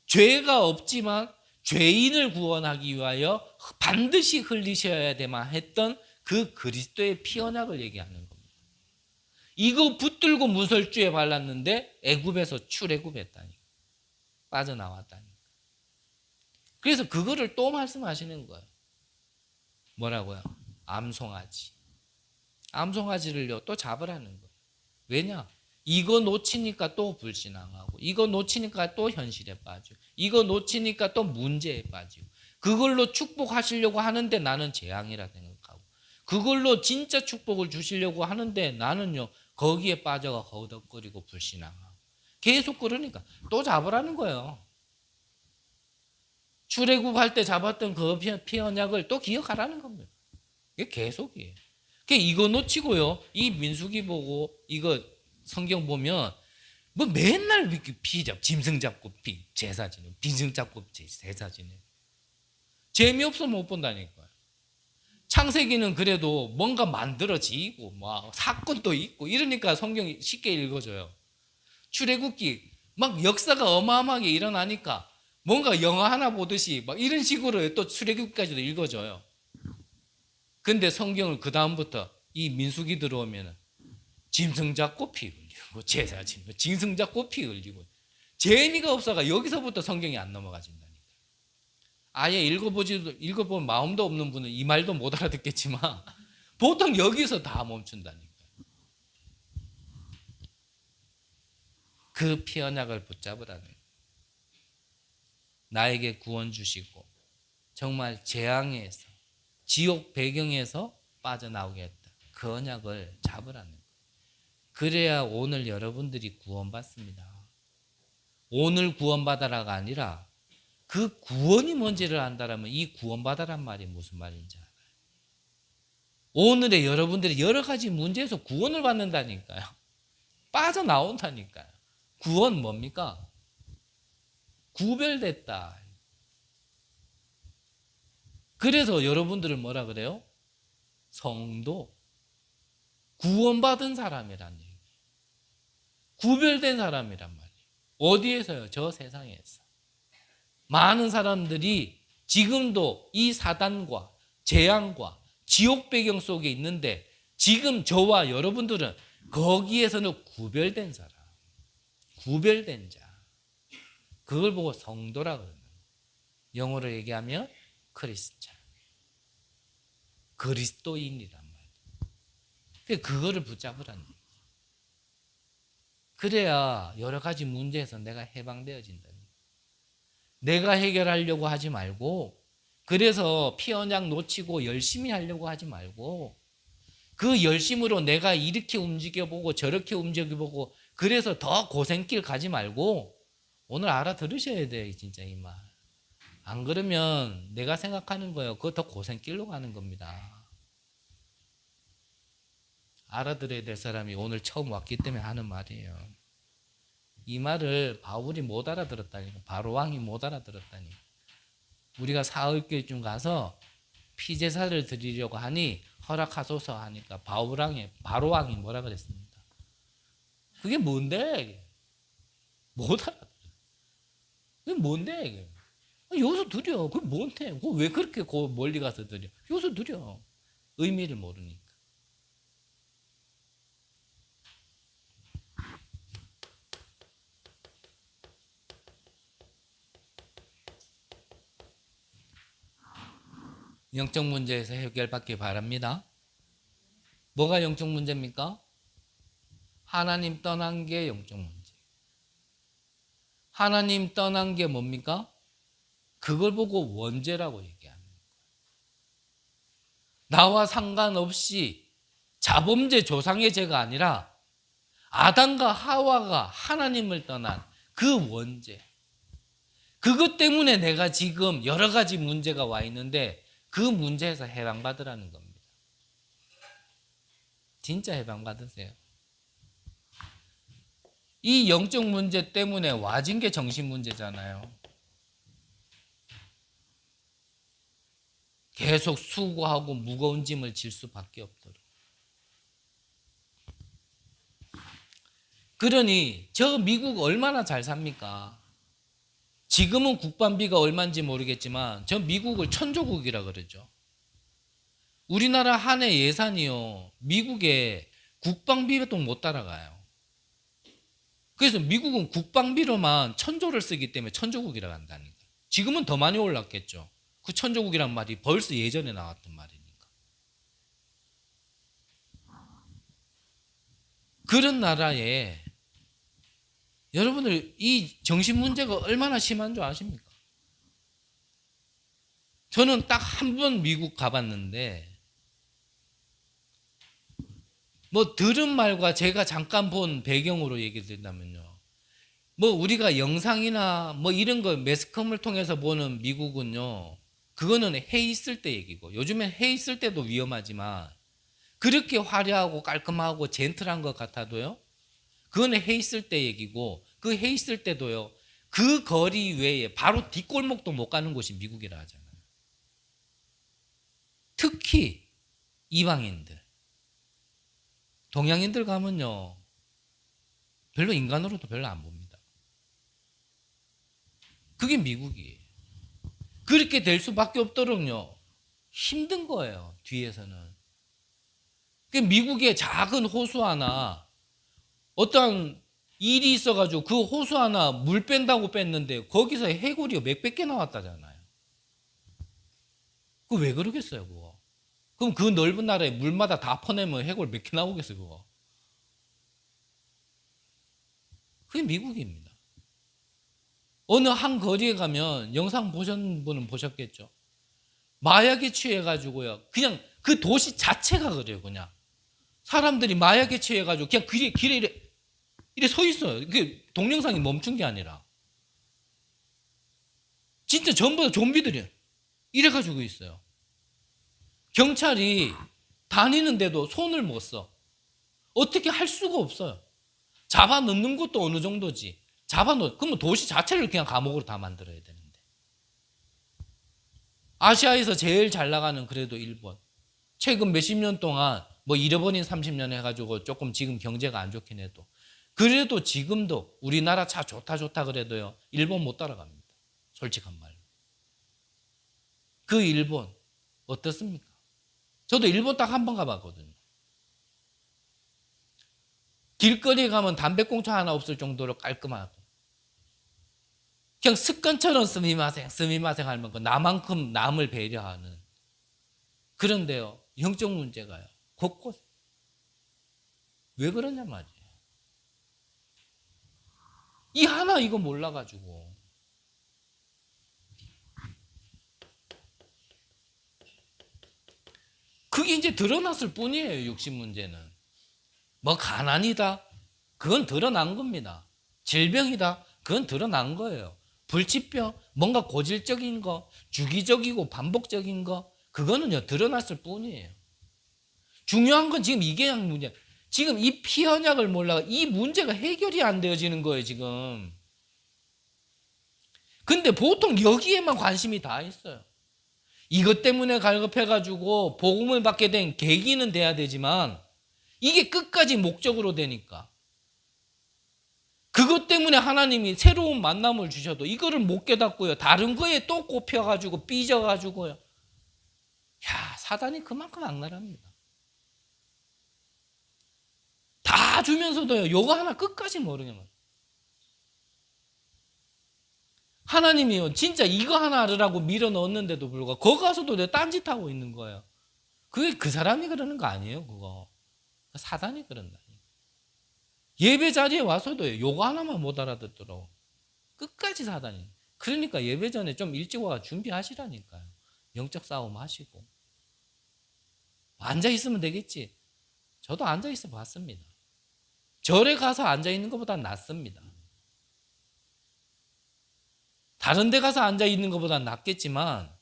죄가 없지만 죄인을 구원하기 위하여 반드시 흘리셔야 되만 했던 그 그리스도의 피 언약을 얘기하는 겁니다. 이거 붙들고 문설주에 발랐는데 애굽에서 출애굽했다니까. 빠져나왔다니까. 그래서 그거를 또 말씀하시는 거예요. 뭐라고요? 암송아지. 암송아지를요 또 잡으라는 거예요. 왜냐? 이거 놓치니까 또 불신앙하고 이거 놓치니까 또 현실에 빠지고 이거 놓치니까 또 문제에 빠지고 그걸로 축복하시려고 하는데 나는 재앙이라 생각하고 그걸로 진짜 축복을 주시려고 하는데 나는요 거기에 빠져가 허덕거리고 불신앙하고 계속 그러니까 또 잡으라는 거예요. 출애굽할 때 잡았던 그 피 언약을 또 기억하라는 겁니다. 이게 계속이에요. 이거 놓치고요. 이 민수기 보고 이거 성경 보면 뭐 맨날 짐승 잡고 제사 지내, 빈승 잡고 제사 지내. 재미없어 못 본다니까요. 창세기는 그래도 뭔가 만들어지고 막 사건도 있고 이러니까 성경이 쉽게 읽어져요. 출애굽기 막 역사가 어마어마하게 일어나니까 뭔가 영화 하나 보듯이 막 이런 식으로 또 출애굽기까지도 읽어져요. 근데 성경을 그 다음부터 이 민수기 들어오면은 짐승 잡고 피 흘리고 제사 지내고 짐승 잡고 피 흘리고 재미가 없어가 여기서부터 성경이 안 넘어가진다니까. 아예 읽어보면 마음도 없는 분은 이 말도 못 알아듣겠지만 보통 여기서 다 멈춘다니까. 그 피 언약을 붙잡으라는 거예요. 나에게 구원 주시고 정말 재앙에서 지옥 배경에서 빠져나오게 했다. 그 언약을 잡으라는 거예요. 그래야 오늘 여러분들이 구원받습니다. 오늘 구원받아라가 아니라 그 구원이 뭔지를 안다라면 이 구원받아란 말이 무슨 말인지 알아요. 오늘의 여러분들이 여러 가지 문제에서 구원을 받는다니까요. 빠져나온다니까요. 구원 뭡니까? 구별됐다. 그래서 여러분들을 뭐라 그래요? 성도. 구원받은 사람이란 얘기예요. 구별된 사람이란 말이에요. 어디에서요? 저 세상에서. 많은 사람들이 지금도 이 사단과 재앙과 지옥 배경 속에 있는데 지금 저와 여러분들은 거기에서는 구별된 사람, 구별된 자. 그걸 보고 성도라 그러는 거예요. 영어로 얘기하면 크리스찬, 그리스도인이란 말이에요. 그거를 붙잡으라는 거예요. 그래야 여러 가지 문제에서 내가 해방되어진다. 내가 해결하려고 하지 말고, 그래서 피언약 놓치고 열심히 하려고 하지 말고, 그 열심으로 내가 이렇게 움직여보고 저렇게 움직여보고, 그래서 더 고생길 가지 말고, 오늘 알아들으셔야 돼요, 진짜 이 말. 안 그러면 내가 생각하는 거예요. 그거 더 고생길로 가는 겁니다. 알아들어야 될 사람이 오늘 처음 왔기 때문에 하는 말이에요. 이 말을 바울이 못 알아들었다니, 바로왕이 못 알아들었다니. 우리가 사흘길쯤 가서 피제사를 드리려고 하니 허락하소서 하니까 바로왕이 뭐라 그랬습니까? 그게 뭔데? 못 알아들어. 그게 뭔데? 이게? 여기서 드려. 그게 뭔데? 왜 그렇게 멀리 가서 드려? 여기서 드려. 의미를 모르니까. 영적 문제에서 해결받기 바랍니다. 뭐가 영적 문제입니까? 하나님 떠난 게 영적 문제. 하나님 떠난 게 뭡니까? 그걸 보고 원죄라고 얘기합니다. 나와 상관없이 자범죄 조상의 죄가 아니라 아담과 하와가 하나님을 떠난 그 원죄. 그것 때문에 내가 지금 여러 가지 문제가 와 있는데 그 문제에서 해방받으라는 겁니다. 진짜 해방받으세요. 이 영적 문제 때문에 와진 게 정신 문제잖아요. 계속 수고하고 무거운 짐을 질 수밖에 없도록. 그러니 저 미국 얼마나 잘 삽니까? 지금은 국방비가 얼마인지 모르겠지만 저 미국을 천조국이라 그러죠. 우리나라 한 해 예산이요, 미국의 국방비도 못 따라가요. 그래서 미국은 국방비로만 천조를 쓰기 때문에 천조국이라고 한다니까. 지금은 더 많이 올랐겠죠. 그 천조국이란 말이 벌써 예전에 나왔던 말이니까. 그런 나라에 여러분들 이 정신 문제가 얼마나 심한 줄 아십니까? 저는 딱 한 번 미국 가봤는데 뭐 들은 말과 제가 잠깐 본 배경으로 얘기 드린다면요, 뭐 우리가 영상이나 뭐 이런 거 매스컴을 통해서 보는 미국은요, 그거는 해 있을 때 얘기고, 요즘엔 해 있을 때도 위험하지만 그렇게 화려하고 깔끔하고 젠틀한 것 같아도요, 그거는 해 있을 때 얘기고, 그 해 있을 때도요, 그 거리 외에 바로 뒷골목도 못 가는 곳이 미국이라 하잖아요. 특히 이방인들, 동양인들 가면요 별로 인간으로도 별로 안 봅니다. 그게 미국이에요. 그렇게 될 수밖에 없도록요 힘든 거예요, 뒤에서는. 미국의 작은 호수 하나, 어떤 일이 있어가지고 그 호수 하나 물 뺀다고 뺐는데 거기서 해골이 몇백 개 나왔다잖아요. 그거 왜 그러겠어요, 그거? 그럼 그 넓은 나라에 물마다 다 퍼내면 해골 몇 개 나오겠어요, 그거? 그게 미국입니다. 어느 한 거리에 가면, 영상 보신 분은 보셨겠죠? 마약에 취해가지고요, 그냥 그 도시 자체가 그래요. 그냥 사람들이 마약에 취해가지고 그냥 길에 이래 서 있어요. 그게 동영상이 멈춘 게 아니라 진짜 전부 다 좀비들이 이래가지고 있어요. 경찰이 다니는데도 손을 못 써. 어떻게 할 수가 없어요. 잡아 넣는 것도 어느 정도지. 그러면 도시 자체를 그냥 감옥으로 다 만들어야 되는데. 아시아에서 제일 잘 나가는 그래도 일본. 최근 몇십 년 동안 뭐 잃어버린 30년 해가지고 조금 지금 경제가 안 좋긴 해도, 그래도 지금도 우리나라 차 좋다 그래도요 일본 못 따라갑니다. 솔직한 말로. 그 일본 어떻습니까? 저도 일본 딱 한 번 가봤거든요. 길거리에 가면 담배꽁초 하나 없을 정도로 깔끔하고, 그냥 습관처럼 스미마생 하면 나만큼 남을 배려하는. 그런데요 영적 문제가요 곳곳. 왜 그러냐 말이에요. 이 하나 이거 몰라가지고. 그게 이제 드러났을 뿐이에요. 육신 문제는. 뭐 가난이다. 그건 드러난 겁니다. 질병이다. 그건 드러난 거예요. 불치병, 뭔가 고질적인 거, 주기적이고 반복적인 거, 그거는요 드러났을 뿐이에요. 중요한 건 지금 이게 문제. 지금 이 피언약을 몰라 이 문제가 해결이 안 되어지는 거예요 지금. 근데 보통 여기에만 관심이 다 있어요. 이것 때문에 갈급해가지고 복음을 받게 된 계기는 돼야 되지만 이게 끝까지 목적으로 되니까 그것 때문에 하나님이 새로운 만남을 주셔도 이거를 못 깨닫고요. 다른 거에 또 꼽혀가지고 삐져가지고요. 야, 사단이 그만큼 악랄합니다. 다 주면서도요. 요거 하나 끝까지 모르냐면. 하나님이요. 진짜 이거 하나 알으라고 밀어 넣었는데도 불구하고 거기 가서도 내가 딴짓하고 있는 거예요. 그게 그 사람이 그러는 거 아니에요. 그거. 사단이 그런다. 예배 자리에 와서도 요거 하나만 못 알아듣더라고. 끝까지 사단이. 그러니까 예배 전에 좀 일찍 와 준비하시라니까요. 영적 싸움 하시고. 앉아있으면 되겠지. 저도 앉아있어 봤습니다. 절에 가서 앉아있는 것보다 낫습니다. 다른 데 가서 앉아있는 것보다 낫겠지만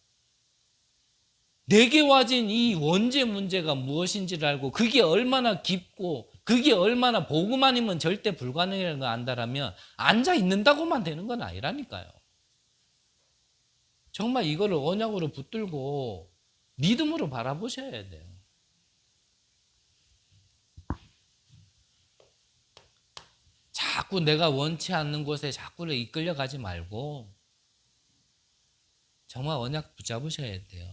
내게 와진 이 원죄 문제가 무엇인지를 알고 그게 얼마나 깊고 그게 얼마나 복음 아니면 절대 불가능이라는 걸 안다라면 앉아있는다고만 되는 건 아니라니까요. 정말 이거를 언약으로 붙들고 믿음으로 바라보셔야 돼요. 자꾸 내가 원치 않는 곳에 자꾸를 이끌려가지 말고 정말 언약 붙잡으셔야 돼요.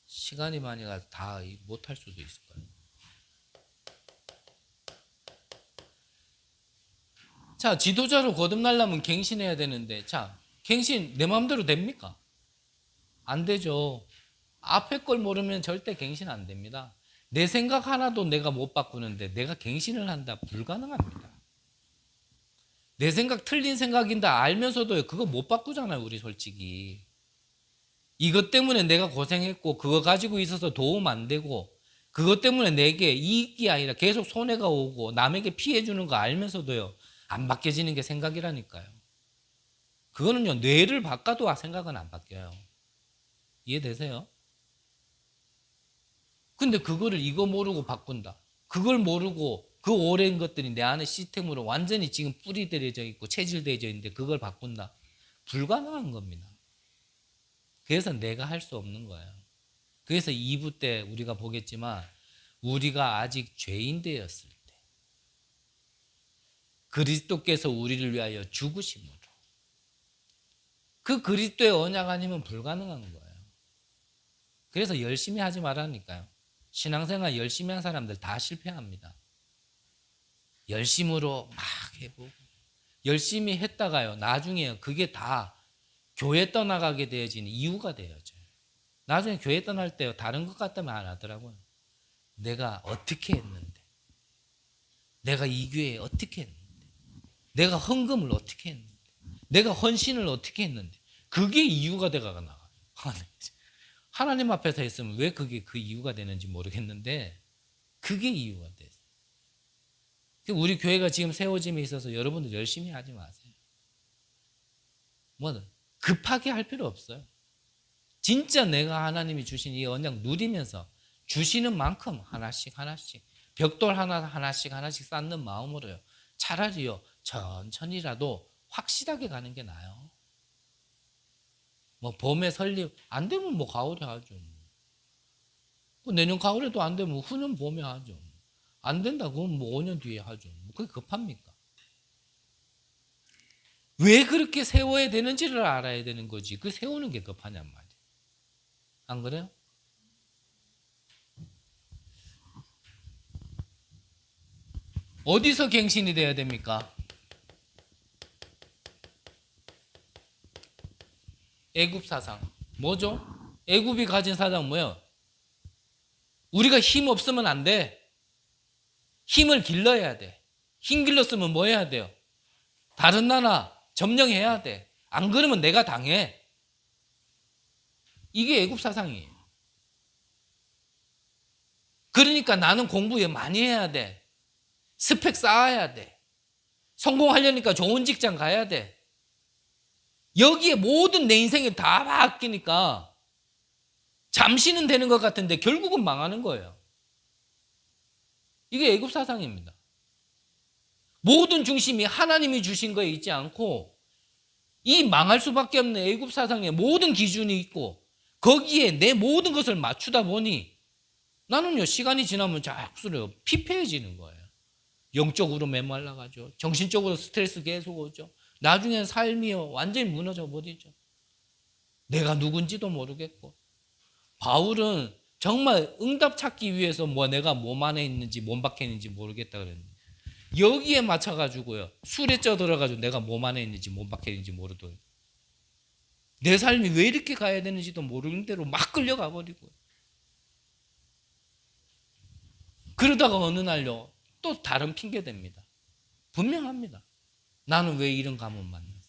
시간이 많이 가서 다 못할 수도 있을 거예요. 자, 지도자로 거듭나려면 갱신해야 되는데, 자, 갱신 내 마음대로 됩니까? 안 되죠. 앞에 걸 모르면 절대 갱신 안 됩니다. 내 생각 하나도 내가 못 바꾸는데 내가 갱신을 한다? 불가능합니다. 내 생각 틀린 생각인다 알면서도 그거 못 바꾸잖아요, 우리 솔직히. 이것 때문에 내가 고생했고 그거 가지고 있어서 도움 안 되고 그것 때문에 내게 이익이 아니라 계속 손해가 오고 남에게 피해 주는 거 알면서도요 안 바뀌어지는 게 생각이라니까요. 그거는요 뇌를 바꿔도 생각은 안 바뀌어요. 이해되세요? 근데 그거를 이거 모르고 바꾼다. 그걸 모르고 그 오랜 것들이 내 안에 시스템으로 완전히 지금 뿌리 들여져 있고 체질되어져 있는데 그걸 바꾼다. 불가능한 겁니다. 그래서 내가 할 수 없는 거예요. 그래서 2부 때 우리가 보겠지만 우리가 아직 죄인 되었을 때 그리스도께서 우리를 위하여 죽으심으로 그 그리스도의 언약 아니면 불가능한 거예요. 그래서 열심히 하지 말라니까요. 신앙생활 열심히 한 사람들 다 실패합니다. 열심으로 막 해보고 열심히 했다가요 나중에 그게 다 교회 떠나가게 되어지는 이유가 되어져요. 나중에 교회 떠날 때 다른 것 같다면 안 하더라고요. 내가 어떻게 했는데, 내가 이 교회에 어떻게 했는데, 내가 헌금을 어떻게 했는데, 내가 헌신을 어떻게 했는데, 그게 이유가 돼가 나가요. 하나님 앞에서 했으면 왜 그게 그 이유가 되는지 모르겠는데 그게 이유가 돼요. 우리 교회가 지금 세워짐에 있어서 여러분들 열심히 하지 마세요. 뭐 급하게 할 필요 없어요. 진짜 내가 하나님이 주신 이 언약 누리면서 주시는 만큼 하나씩 하나씩 벽돌 하나씩 쌓는 마음으로요. 차라리요 천천히라도 확실하게 가는 게 나아요. 뭐 봄에 설립 안 되면 뭐 가을에 하죠. 뭐 내년 가을에도 안 되면 후년 봄에 하죠. 안 된다 그러면 뭐 5년 뒤에 하죠. 그게 급합니까? 왜 그렇게 세워야 되는지를 알아야 되는 거지. 그 세우는 게 급하냔 말이에요. 안 그래요? 어디서 갱신이 돼야 됩니까? 애굽 사상. 뭐죠? 애굽이 가진 사상 뭐예요? 우리가 힘 없으면 안 돼. 힘을 길러야 돼. 힘 길렀으면 뭐 해야 돼요? 다른 나라 점령해야 돼. 안 그러면 내가 당해. 이게 애굽 사상이에요. 그러니까 나는 공부 많이 해야 돼. 스펙 쌓아야 돼. 성공하려니까 좋은 직장 가야 돼. 여기에 모든 내 인생이 다 바뀌니까 잠시는 되는 것 같은데 결국은 망하는 거예요. 이게 애굽 사상입니다. 모든 중심이 하나님이 주신 거에 있지 않고 이 망할 수밖에 없는 애굽 사상에 모든 기준이 있고 거기에 내 모든 것을 맞추다 보니 나는요, 시간이 지나면 자꾸 피폐해지는 거예요. 영적으로 메말라가죠. 정신적으로 스트레스 계속 오죠. 나중엔 삶이요, 완전히 무너져 버리죠. 내가 누군지도 모르겠고. 바울은 정말 응답 찾기 위해서 내가 몸 안에 있는지 몸 밖에 있는지 모르겠다 그랬는데 여기에 맞춰가지고요, 술에 쪄들어가지고 내가 몸 안에 있는지 몸 밖에 있는지 모르더라고요. 내 삶이 왜 이렇게 가야 되는지도 모르는 대로 막 끌려가 버리고요. 그러다가 어느 날요, 또 다른 핑계 댑니다. 분명합니다. 나는 왜 이런 가문 만났어?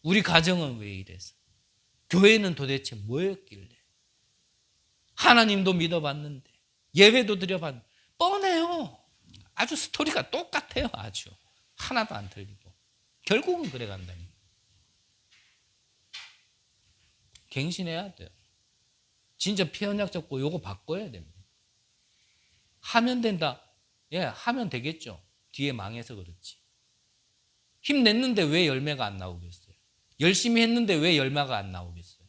우리 가정은 왜 이랬어? 교회는 도대체 뭐였길래? 하나님도 믿어봤는데, 예배도 드려봤는데, 뻔해요. 아주 스토리가 똑같아요. 아주. 하나도 안 틀리고. 결국은 그래 간다니까. 갱신해야 돼요. 진짜 피언약 잡고 요거 바꿔야 됩니다. 하면 된다. 예, 하면 되겠죠. 뒤에 망해서 그렇지. 힘냈는데 왜 열매가 안 나오겠어요? 열심히 했는데 왜 열매가 안 나오겠어요?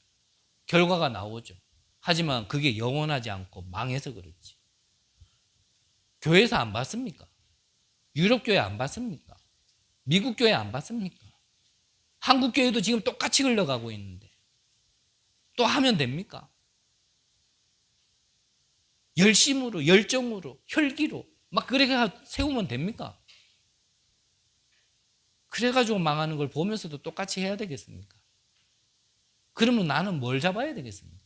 결과가 나오죠. 하지만 그게 영원하지 않고 망해서 그렇지. 교회에서 안 봤습니까? 유럽 교회 안 봤습니까? 미국 교회 안 봤습니까? 한국 교회도 지금 똑같이 흘러가고 있는데 또 하면 됩니까? 열심으로, 열정으로, 혈기로 막 그렇게 세우면 됩니까? 그래가지고 망하는 걸 보면서도 똑같이 해야 되겠습니까? 그러면 나는 뭘 잡아야 되겠습니까?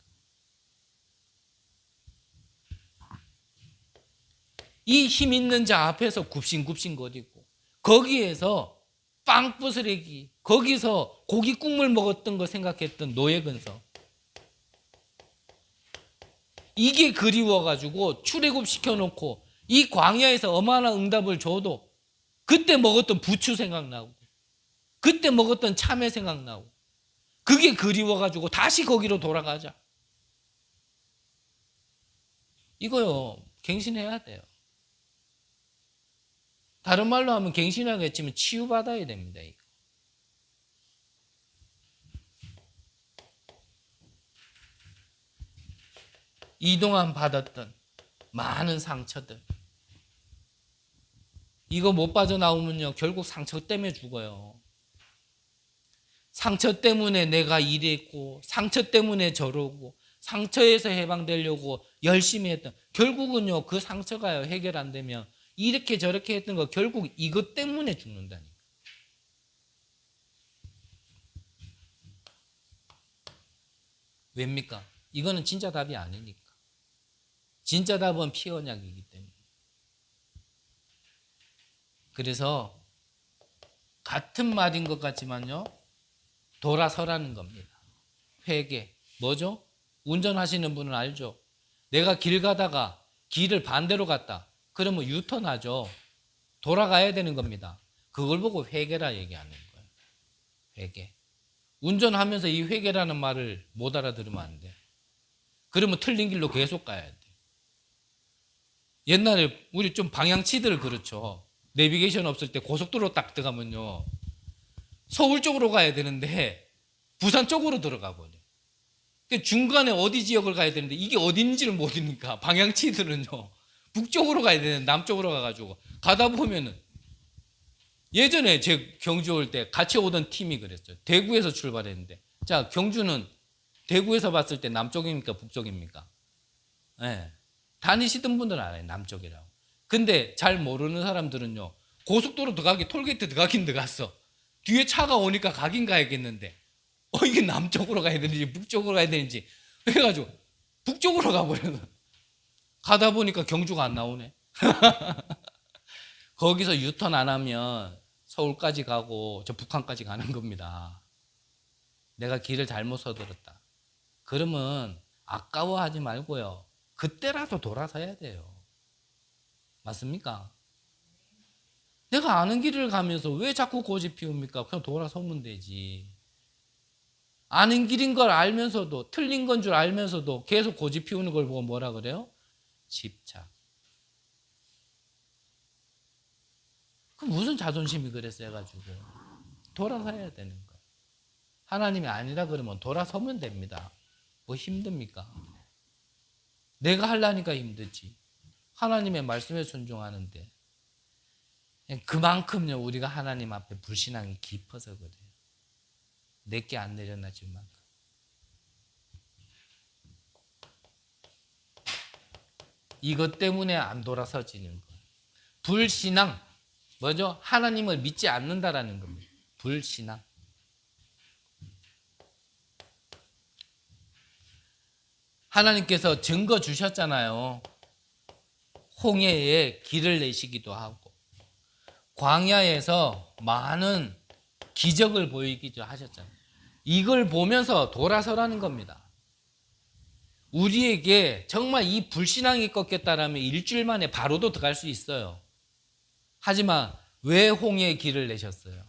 이 힘 있는 자 앞에서 굽신굽신거리고 거기에서 빵 부스레기, 거기서 고기 국물 먹었던 거 생각했던 노예근서, 이게 그리워가지고 출애굽시켜놓고 이 광야에서 어마어마한 응답을 줘도 그때 먹었던 부추 생각나고 그때 먹었던 참외 생각나고 그게 그리워가지고 다시 거기로 돌아가자. 이거요, 갱신해야 돼요. 다른 말로 하면 갱신하겠지만 치유받아야 됩니다. 이거. 이동안 받았던 많은 상처들, 이거 못 빠져나오면요 결국 상처 때문에 죽어요. 상처 때문에 내가 이랬고 상처 때문에 저러고 상처에서 해방되려고 열심히 했던, 결국은요 그 상처가요 해결 안 되면 이렇게 저렇게 했던 거 결국 이것 때문에 죽는다니까. 왜입니까? 이거는 진짜 답이 아니니까. 진짜 답은 피언약이기 때문에. 그래서 같은 말인 것 같지만요, 돌아서라는 겁니다. 회개. 뭐죠? 운전하시는 분은 알죠? 내가 길 가다가 길을 반대로 갔다. 그러면 유턴하죠. 돌아가야 되는 겁니다. 그걸 보고 회개라 얘기하는 거예요. 회개. 운전하면서 이 회개라는 말을 못 알아들으면 안 돼. 그러면 틀린 길로 계속 가야 돼. 옛날에 우리 좀 방향치들 그렇죠. 내비게이션 없을 때 고속도로 딱 들어가면요, 서울 쪽으로 가야 되는데 부산 쪽으로 들어가 버려. 중간에 어디 지역을 가야 되는데 이게 어딘지를 모르니까 방향치들은요 북쪽으로 가야 되는데 남쪽으로 가가지고 가다 보면은, 예전에 제 경주 올 때 같이 오던 팀이 그랬어요. 대구에서 출발했는데, 자 경주는 대구에서 봤을 때 남쪽입니까 북쪽입니까? 네. 다니시던 분들은 알아요, 남쪽이라고. 근데 잘 모르는 사람들은요 고속도로 들어가기, 톨게이트 들어가긴 들어갔어. 뒤에 차가 오니까 가긴 가야겠는데 이게 남쪽으로 가야 되는지 북쪽으로 가야 되는지 해가지고 북쪽으로 가버려서 가다 보니까 경주가 안 나오네. 거기서 유턴 안 하면 서울까지 가고 저 북한까지 가는 겁니다. 내가 길을 잘못 서들었다. 그러면 아까워하지 말고요. 그때라도 돌아서야 돼요. 맞습니까? 내가 아는 길을 가면서 왜 자꾸 고집 피웁니까? 그냥 돌아서면 되지. 아는 길인 걸 알면서도, 틀린 건 줄 알면서도 계속 고집 피우는 걸 보고 뭐라 그래요? 집착. 그 무슨 자존심이 그랬어 해가지고 돌아서야 되는 거예요. 하나님이 아니라 그러면 돌아서면 됩니다. 뭐 힘듭니까? 내가 하려니까 힘들지. 하나님의 말씀에 순종하는데 그만큼요 우리가 하나님 앞에 불신앙이 깊어서 그래요. 내게 안 내려놔질 만큼. 이것 때문에 안 돌아서지는 거예요. 불신앙. 뭐죠? 하나님을 믿지 않는다라는 겁니다. 불신앙. 하나님께서 증거 주셨잖아요. 홍해에 길을 내시기도 하고 광야에서 많은 기적을 보이기도 하셨잖아요. 이걸 보면서 돌아서라는 겁니다. 우리에게 정말 이 불신앙이 꺾였다라면 일주일 만에 바로도 들어갈 수 있어요. 하지만 왜 홍해의 길을 내셨어요?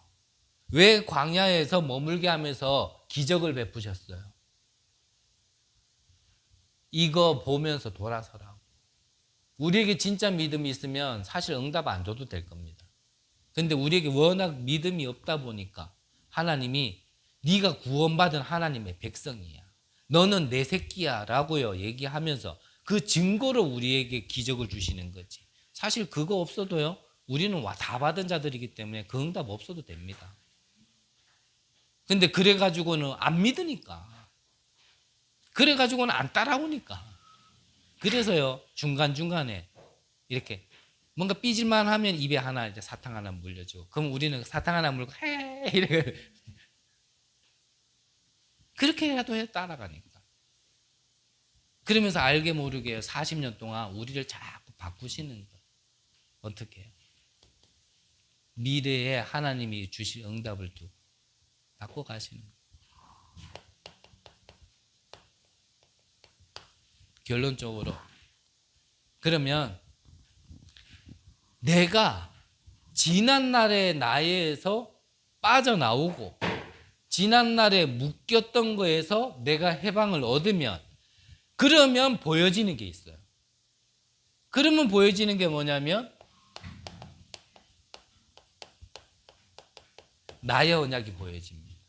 왜 광야에서 머물게 하면서 기적을 베푸셨어요? 이거 보면서 돌아서라고. 우리에게 진짜 믿음이 있으면 사실 응답 안 줘도 될 겁니다. 근데 우리에게 워낙 믿음이 없다 보니까 하나님이 네가 구원받은 하나님의 백성이야. 너는 내 새끼야 라고요 얘기하면서 그 증거로 우리에게 기적을 주시는 거지. 사실 그거 없어도요 우리는 다 받은 자들이기 때문에 그 응답 없어도 됩니다. 근데 그래가지고는 안 믿으니까. 그래가지고는 안 따라오니까. 그래서요 중간중간에 이렇게 뭔가 삐질만 하면 입에 하나 이제 사탕 하나 물려주고 그럼 우리는 사탕 하나 물고 헤 이렇게 그렇게라도 해 따라가니까. 그러면서 알게 모르게 40년 동안 우리를 자꾸 바꾸시는 거예요. 어떻게 해요? 미래에 하나님이 주실 응답을 두고 바꿔가시는 거예요. 결론적으로 그러면 내가 지난날의 나에서 빠져나오고 지난날에 묶였던 거에서 내가 해방을 얻으면 그러면 보여지는 게 있어요. 그러면 보여지는 게 뭐냐면 나의 언약이 보여집니다.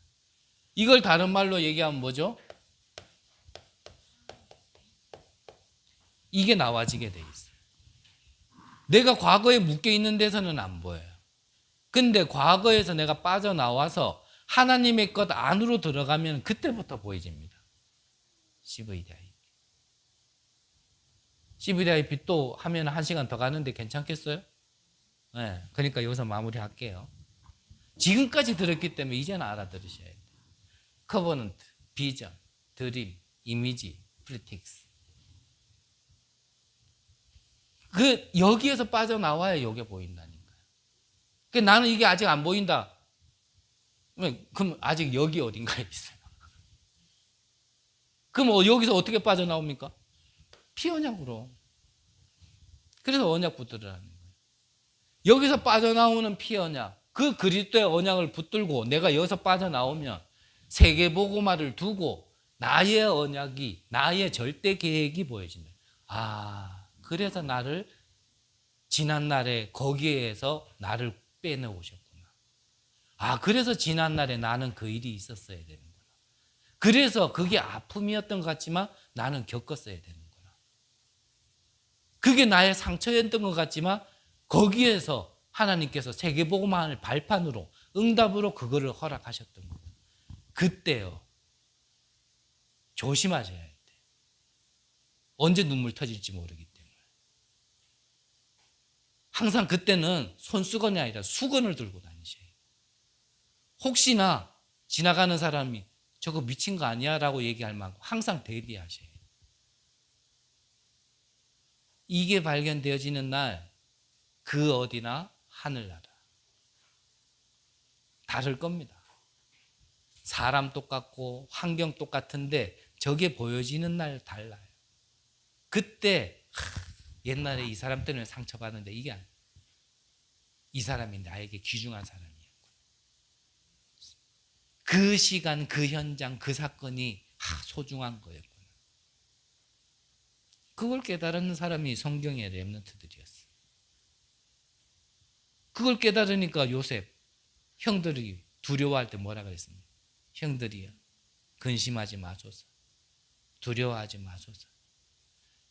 이걸 다른 말로 얘기하면 뭐죠? 이게 나와지게 돼 있어요. 내가 과거에 묶여 있는 데서는 안 보여요. 근데 과거에서 내가 빠져나와서 하나님의 것 안으로 들어가면 그때부터 보여집니다. CVDIP. CVDIP 또 하면 1시간 더 가는데 괜찮겠어요? 네, 그러니까 여기서 마무리할게요. 지금까지 들었기 때문에 이제는 알아들으셔야 돼요. 커버넌트, 비전, 드림, 이미지, 프리틱스. 여기에서 빠져나와야 이게 보인다니까요. 나는 이게 아직 안 보인다. 그럼 아직 여기 어딘가에 있어요. 그럼 여기서 어떻게 빠져나옵니까? 피언약으로. 그래서 언약 붙들으라는 거예요. 여기서 빠져나오는 피언약, 그 그리스도의 언약을 붙들고 내가 여기서 빠져나오면 세계복음화를 두고 나의 언약이, 나의 절대 계획이 보여진다. 그래서 나를 지난날에 거기에서 나를 빼내오셨구나. 그래서 지난날에 나는 그 일이 있었어야 되는구나. 그래서 그게 아픔이었던 것 같지만 나는 겪었어야 되는구나. 그게 나의 상처였던 것 같지만 거기에서 하나님께서 세계복음화를 발판으로 응답으로 그거를 허락하셨던 거예요. 그때요. 조심하셔야 돼요. 언제 눈물 터질지 모르기 때문에. 항상 그때는 손수건이 아니라 수건을 들고 다니셔야 돼요. 혹시나 지나가는 사람이 저거 미친 거 아니야? 라고 얘기할 만큼 항상 대비하셔야 돼요. 이게 발견되어지는 날 그 어디나 하늘나라 다를 겁니다. 사람 똑같고 환경 똑같은데 저게 보여지는 날 달라요. 그때 옛날에 이 사람 때문에 상처받는데 이게 아니에요. 이 사람이 나에게 귀중한 사람이었고 그 시간 그 현장 그 사건이 소중한 거였구나. 그걸 깨달은 사람이 성경의 렘넌트들이었어요. 그걸 깨달으니까 요셉 형들이 두려워할 때 뭐라 그랬습니까? 형들이여 근심하지 마소서 두려워하지 마소서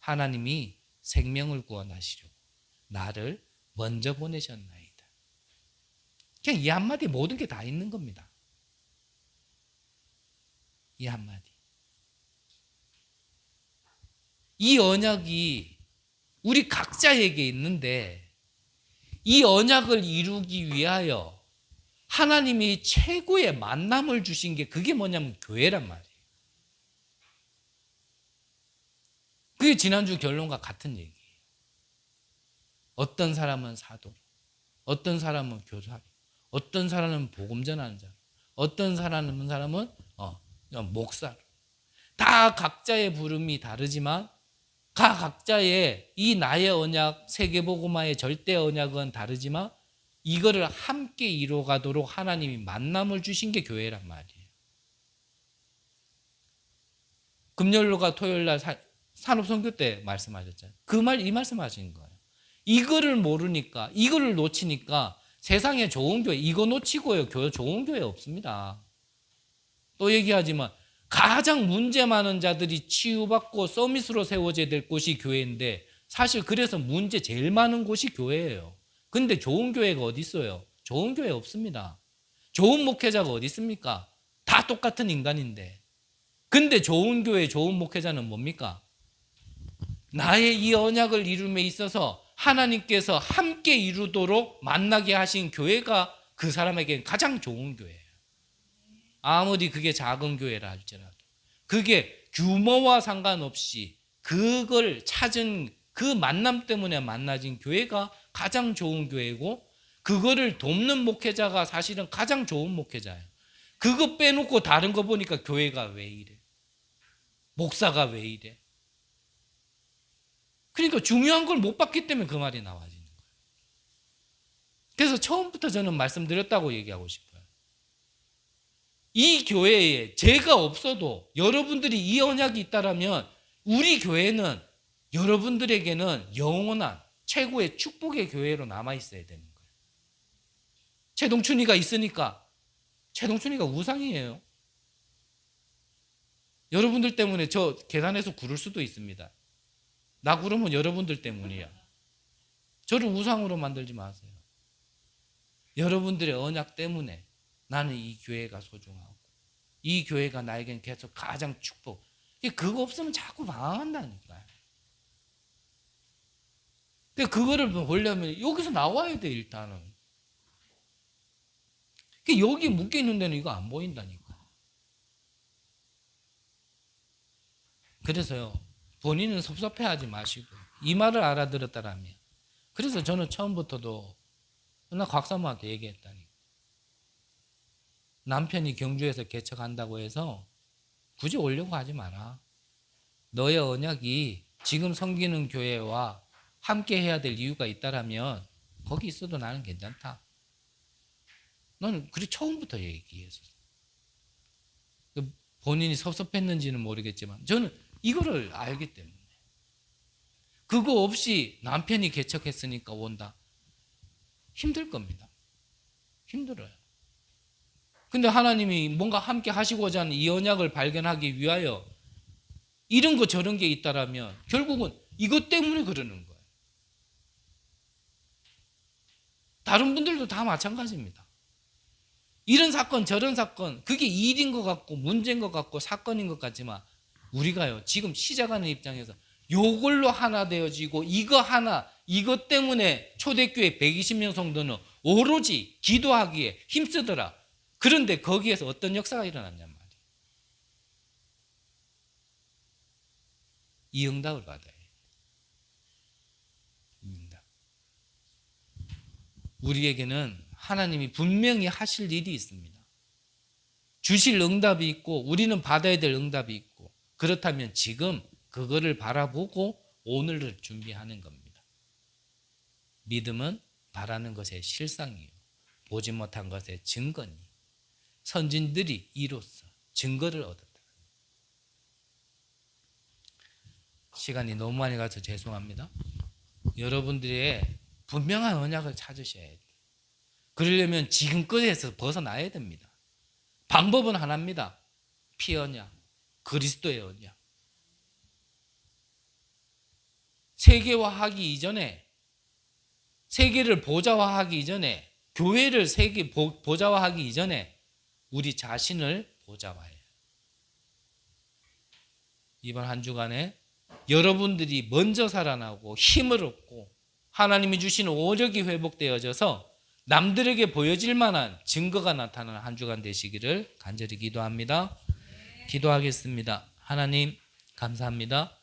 하나님이 생명을 구원하시려고 나를 먼저 보내셨나이다. 그냥 이 한마디 모든 게 다 있는 겁니다. 이 한마디. 이 언약이 우리 각자에게 있는데 이 언약을 이루기 위하여 하나님이 최고의 만남을 주신 게 그게 뭐냐면 교회란 말이에요. 그게 지난주 결론과 같은 얘기예요. 어떤 사람은 사도로, 어떤 사람은 교사로, 어떤 사람은 복음 전하는 자로, 어떤 사람은 목사로. 다 각자의 부름이 다르지만 각자의 이 나의 언약, 세계복음화의 절대 언약은 다르지만 이거를 함께 이루어가도록 하나님이 만남을 주신 게 교회란 말이에요. 금요일과 토요일날 산업선교 때 말씀하셨잖아요. 이 말씀하신 거예요. 이거를 모르니까, 이거를 놓치니까 세상에 좋은 교회, 이거 놓치고요. 좋은 교회 없습니다. 또 얘기하지만 가장 문제 많은 자들이 치유받고 서밋으로 세워져야 될 곳이 교회인데 사실 그래서 문제 제일 많은 곳이 교회예요. 근데 좋은 교회가 어디 있어요? 좋은 교회 없습니다. 좋은 목회자가 어디 있습니까? 다 똑같은 인간인데. 근데 좋은 교회, 좋은 목회자는 뭡니까? 나의 이 언약을 이룸에 있어서 하나님께서 함께 이루도록 만나게 하신 교회가 그 사람에게는 가장 좋은 교회예요. 아무리 그게 작은 교회라 할지라도 그게 규모와 상관없이 그걸 찾은 그 만남 때문에 만나진 교회가 가장 좋은 교회고 그거를 돕는 목회자가 사실은 가장 좋은 목회자예요. 그거 빼놓고 다른 거 보니까 교회가 왜 이래? 목사가 왜 이래? 그러니까 중요한 걸 못 봤기 때문에 그 말이 나와지는 거예요. 그래서 처음부터 저는 말씀드렸다고 얘기하고 싶어요. 이 교회에 제가 없어도 여러분들이 이 언약이 있다면 우리 교회는 여러분들에게는 영원한 최고의 축복의 교회로 남아있어야 되는 거예요. 최동춘이가 있으니까 최동춘이가 우상이에요. 여러분들 때문에 저 계단에서 구를 수도 있습니다. 나 구르면 여러분들 때문이야. 저를 우상으로 만들지 마세요. 여러분들의 언약 때문에 나는 이 교회가 소중하고 이 교회가 나에겐 계속 가장 축복. 그거 없으면 자꾸 망한다니까요. 근데 그거를 보려면 여기서 나와야 돼 일단은. 여기 묶여있는 데는 이거 안 보인다니까. 그래서요 본인은 섭섭해하지 마시고 이 말을 알아들었다라면 그래서 저는 처음부터도 나 곽사모한테 얘기했다니까. 남편이 경주에서 개척한다고 해서 굳이 오려고 하지 마라. 너의 언약이 지금 섬기는 교회와 함께 해야 될 이유가 있다라면 거기 있어도 나는 괜찮다. 너는 그리 처음부터 얘기했었어. 본인이 섭섭했는지는 모르겠지만 저는 이거를 알기 때문에 그거 없이 남편이 개척했으니까 온다. 힘들 겁니다. 힘들어요. 근데 하나님이 뭔가 함께 하시고자 하는 이 언약을 발견하기 위하여 이런 거 저런 게 있다라면 결국은 이것 때문에 그러는 거예요. 다른 분들도 다 마찬가지입니다. 이런 사건 저런 사건 그게 일인 것 같고 문제인 것 같고 사건인 것 같지만 우리가요 지금 시작하는 입장에서 요걸로 하나 되어지고 이것 때문에 초대교회 120명 성도는 오로지 기도하기에 힘쓰더라. 그런데 거기에서 어떤 역사가 일어났냔 말이에요. 이 응답을 받아요. 우리에게는 하나님이 분명히 하실 일이 있습니다. 주실 응답이 있고 우리는 받아야 될 응답이 있고, 그렇다면 지금 그거를 바라보고 오늘을 준비하는 겁니다. 믿음은 바라는 것의 실상이요 보지 못한 것의 증거니 선진들이 이로써 증거를 얻었다. 시간이 너무 많이 가서 죄송합니다. 여러분들의 분명한 언약을 찾으셔야 돼요. 그러려면 지금 끝에서 벗어나야 됩니다. 방법은 하나입니다. 피 언약, 그리스도의 언약. 세계화하기 이전에, 세계를 보좌화하기 이전에, 교회를 세계 보좌화하기 이전에 우리 자신을 보좌화해요. 이번 한 주간에 여러분들이 먼저 살아나고 힘을 얻고 하나님이 주신 오력이 회복되어져서 남들에게 보여질 만한 증거가 나타나는 한 주간 되시기를 간절히 기도합니다. 기도하겠습니다. 하나님 감사합니다.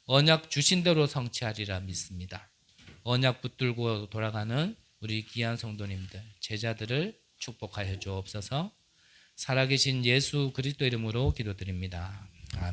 언약 주신 대로 성취하리라 믿습니다. 언약 붙들고 돌아가는 우리 귀한 성도님들, 제자들을 축복하여 주옵소서. 살아계신 예수 그리스도 이름으로 기도드립니다.